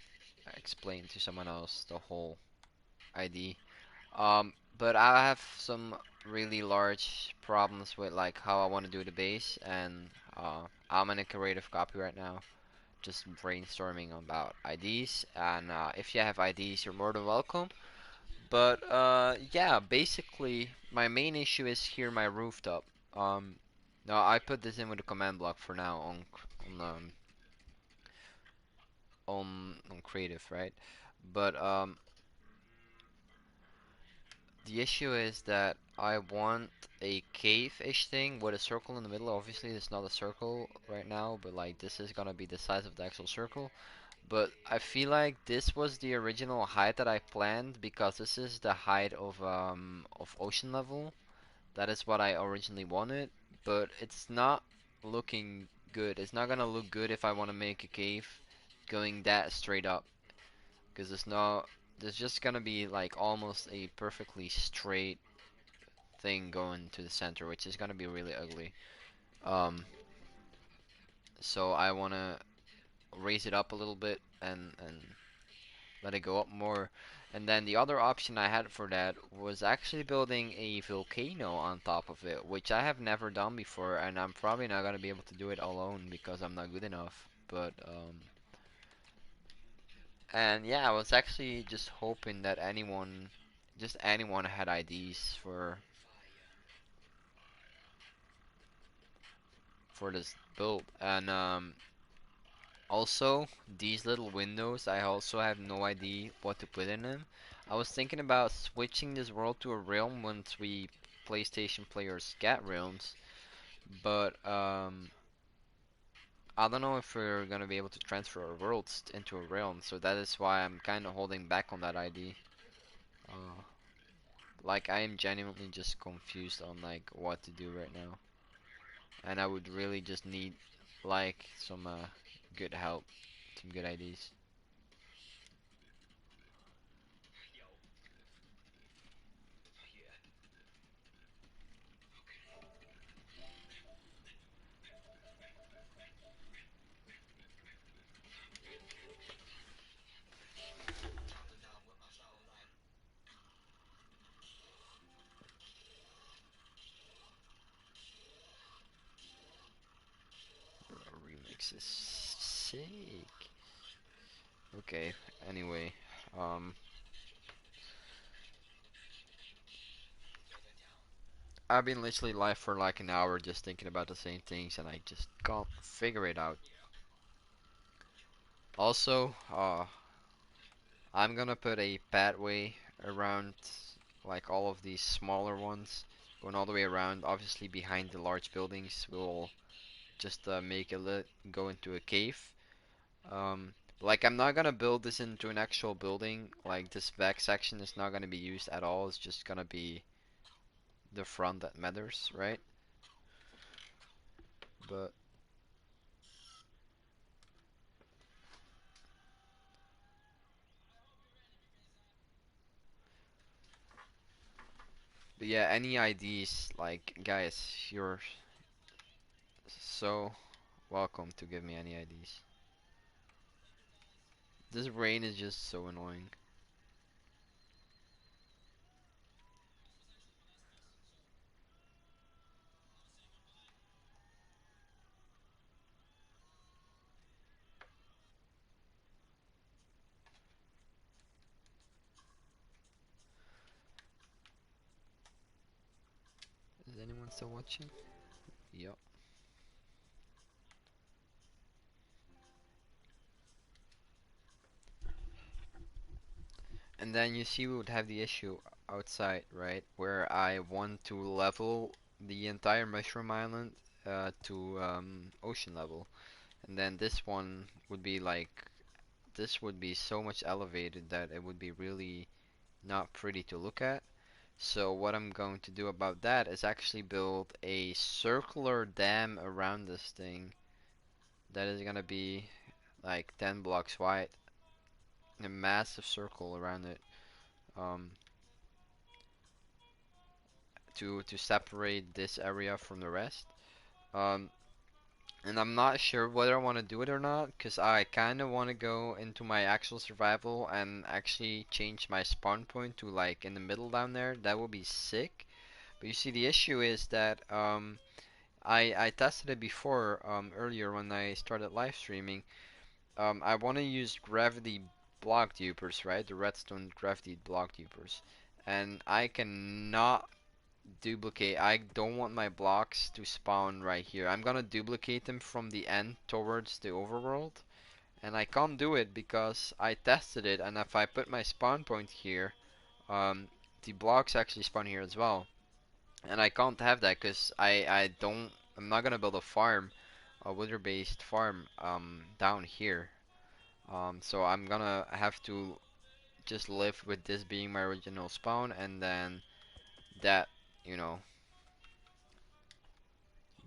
explained to someone else the whole ID. But I have some really large problems with like how I want to do the base, and I'm in a creative copy right now, just brainstorming about IDs. And if you have IDs, you're more than welcome. But yeah, basically my main issue is here my rooftop. Um, no, I put this in with a command block for now on creative, right? But the issue is that I want a cave-ish thing with a circle in the middle. Obviously, it's not a circle right now, but like this is gonna be the size of the actual circle. But I feel like this was the original height that I planned because this is the height of ocean level. That is what I originally wanted, but it's not looking good. It's not gonna look good if I want to make a cave going that straight up, because it's not. There's just gonna be like almost a perfectly straight thing going to the center, which is gonna be really ugly. Um, so I wanna raise it up a little bit and let it go up more. And then the other option I had for that was actually building a volcano on top of it, which I have never done before, and I'm probably not gonna be able to do it alone because I'm not good enough. But and yeah, I was actually just hoping that just anyone had ideas for this build. And also these little windows, I also have no idea what to put in them. I was thinking about switching this world to a realm once we PlayStation players get realms, but I don't know if we're gonna be able to transfer our worlds into a realm, so that is why I'm kind of holding back on that idea. Uh, like I am genuinely just confused on like what to do right now, and I would really just need like some good help, some good ideas. Remix is sick. Okay, anyway, um, I've been literally live for like an hour just thinking about the same things and I just can't figure it out. Also, I'm gonna put a pathway around like all of these smaller ones, going all the way around. Obviously, behind the large buildings, we'll just make a lit go into a cave. Like I'm not gonna build this into an actual building. Like this back section is not gonna be used at all. It's just gonna be the front that matters, right? But but yeah, any ideas? Like guys, you're so welcome to give me any ideas. This rain is just so annoying. Is anyone still watching? Yep. And then you see we would have the issue outside, right? Where I want to level the entire mushroom island to ocean level. And then this one would be like, this would be so much elevated that it would be really not pretty to look at. So what I'm going to do about that is actually build a circular dam around this thing that is gonna be like 10 blocks wide, a massive circle around it. Um, to separate this area from the rest. Um, And I'm not sure whether I want to do it or not, because I kind of want to go into my actual survival and actually change my spawn point to like in the middle down there. That would be sick. But you see, the issue is that I tested it before earlier when I started live streaming. I want to use gravity block dupers, right? The redstone gravity block dupers, and I cannot duplicate. I don't want my blocks to spawn right here. I'm gonna duplicate them from the end towards the overworld, and I can't do it because I tested it, and if I put my spawn point here, um, the blocks actually spawn here as well, and I can't have that because I'm not gonna build a farm, a wither-based farm, down here. So I'm gonna have to just live with this being my original spawn, and then that, you know,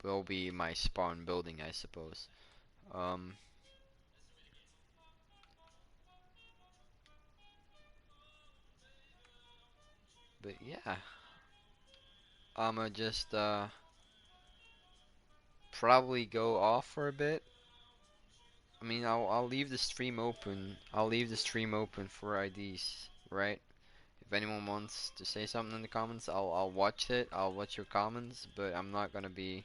will be my spawn building, I suppose. Um, but yeah, I'ma just probably go off for a bit. I mean, I'll leave the stream open. I'll leave the stream open for IDs, right? If anyone wants to say something in the comments, I'll watch it. I'll watch your comments, but I'm not gonna be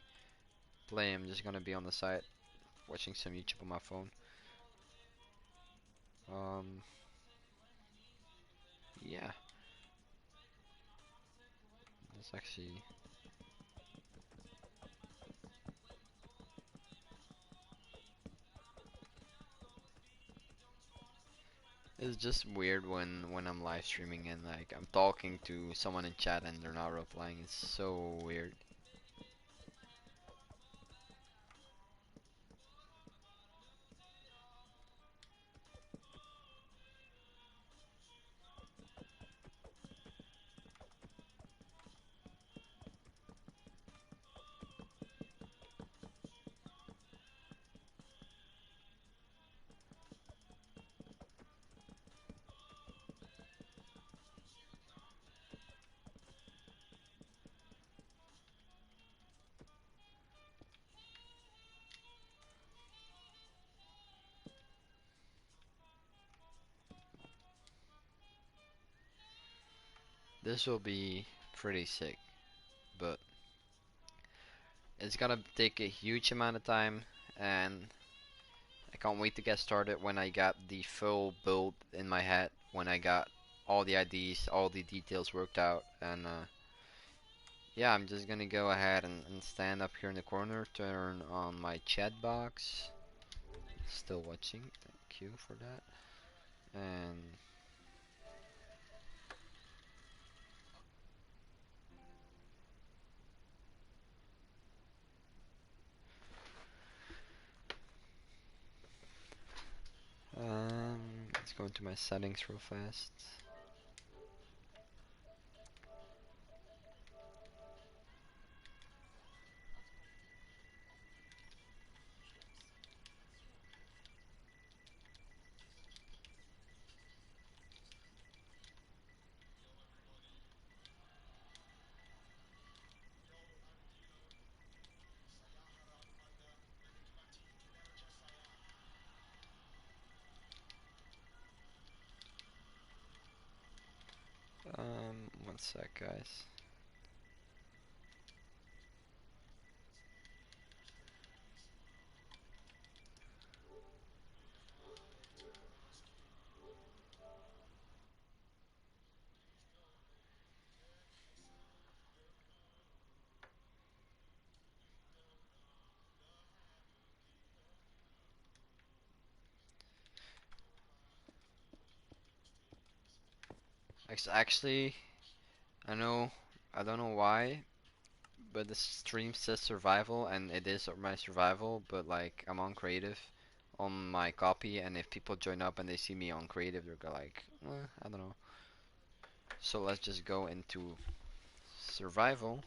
playing. I'm just gonna be on the site watching some YouTube on my phone. Um, yeah, that's actually. It's just weird when I'm live streaming and like I'm talking to someone in chat and they're not replying. It's so weird. This will be pretty sick, but it's gonna take a huge amount of time, and I can't wait to get started when I got the full build in my head, when I got all the IDs, all the details worked out, and yeah, I'm just gonna go ahead and stand up here in the corner, turn on my chat box. Still watching, thank you for that. And let's go into my settings real fast. One sec, guys. Actually, I don't know why, but the stream says survival, and it is my survival, but like I'm on creative on my copy, and if people join up and they see me on creative, they're like, I don't know. So let's just go into survival.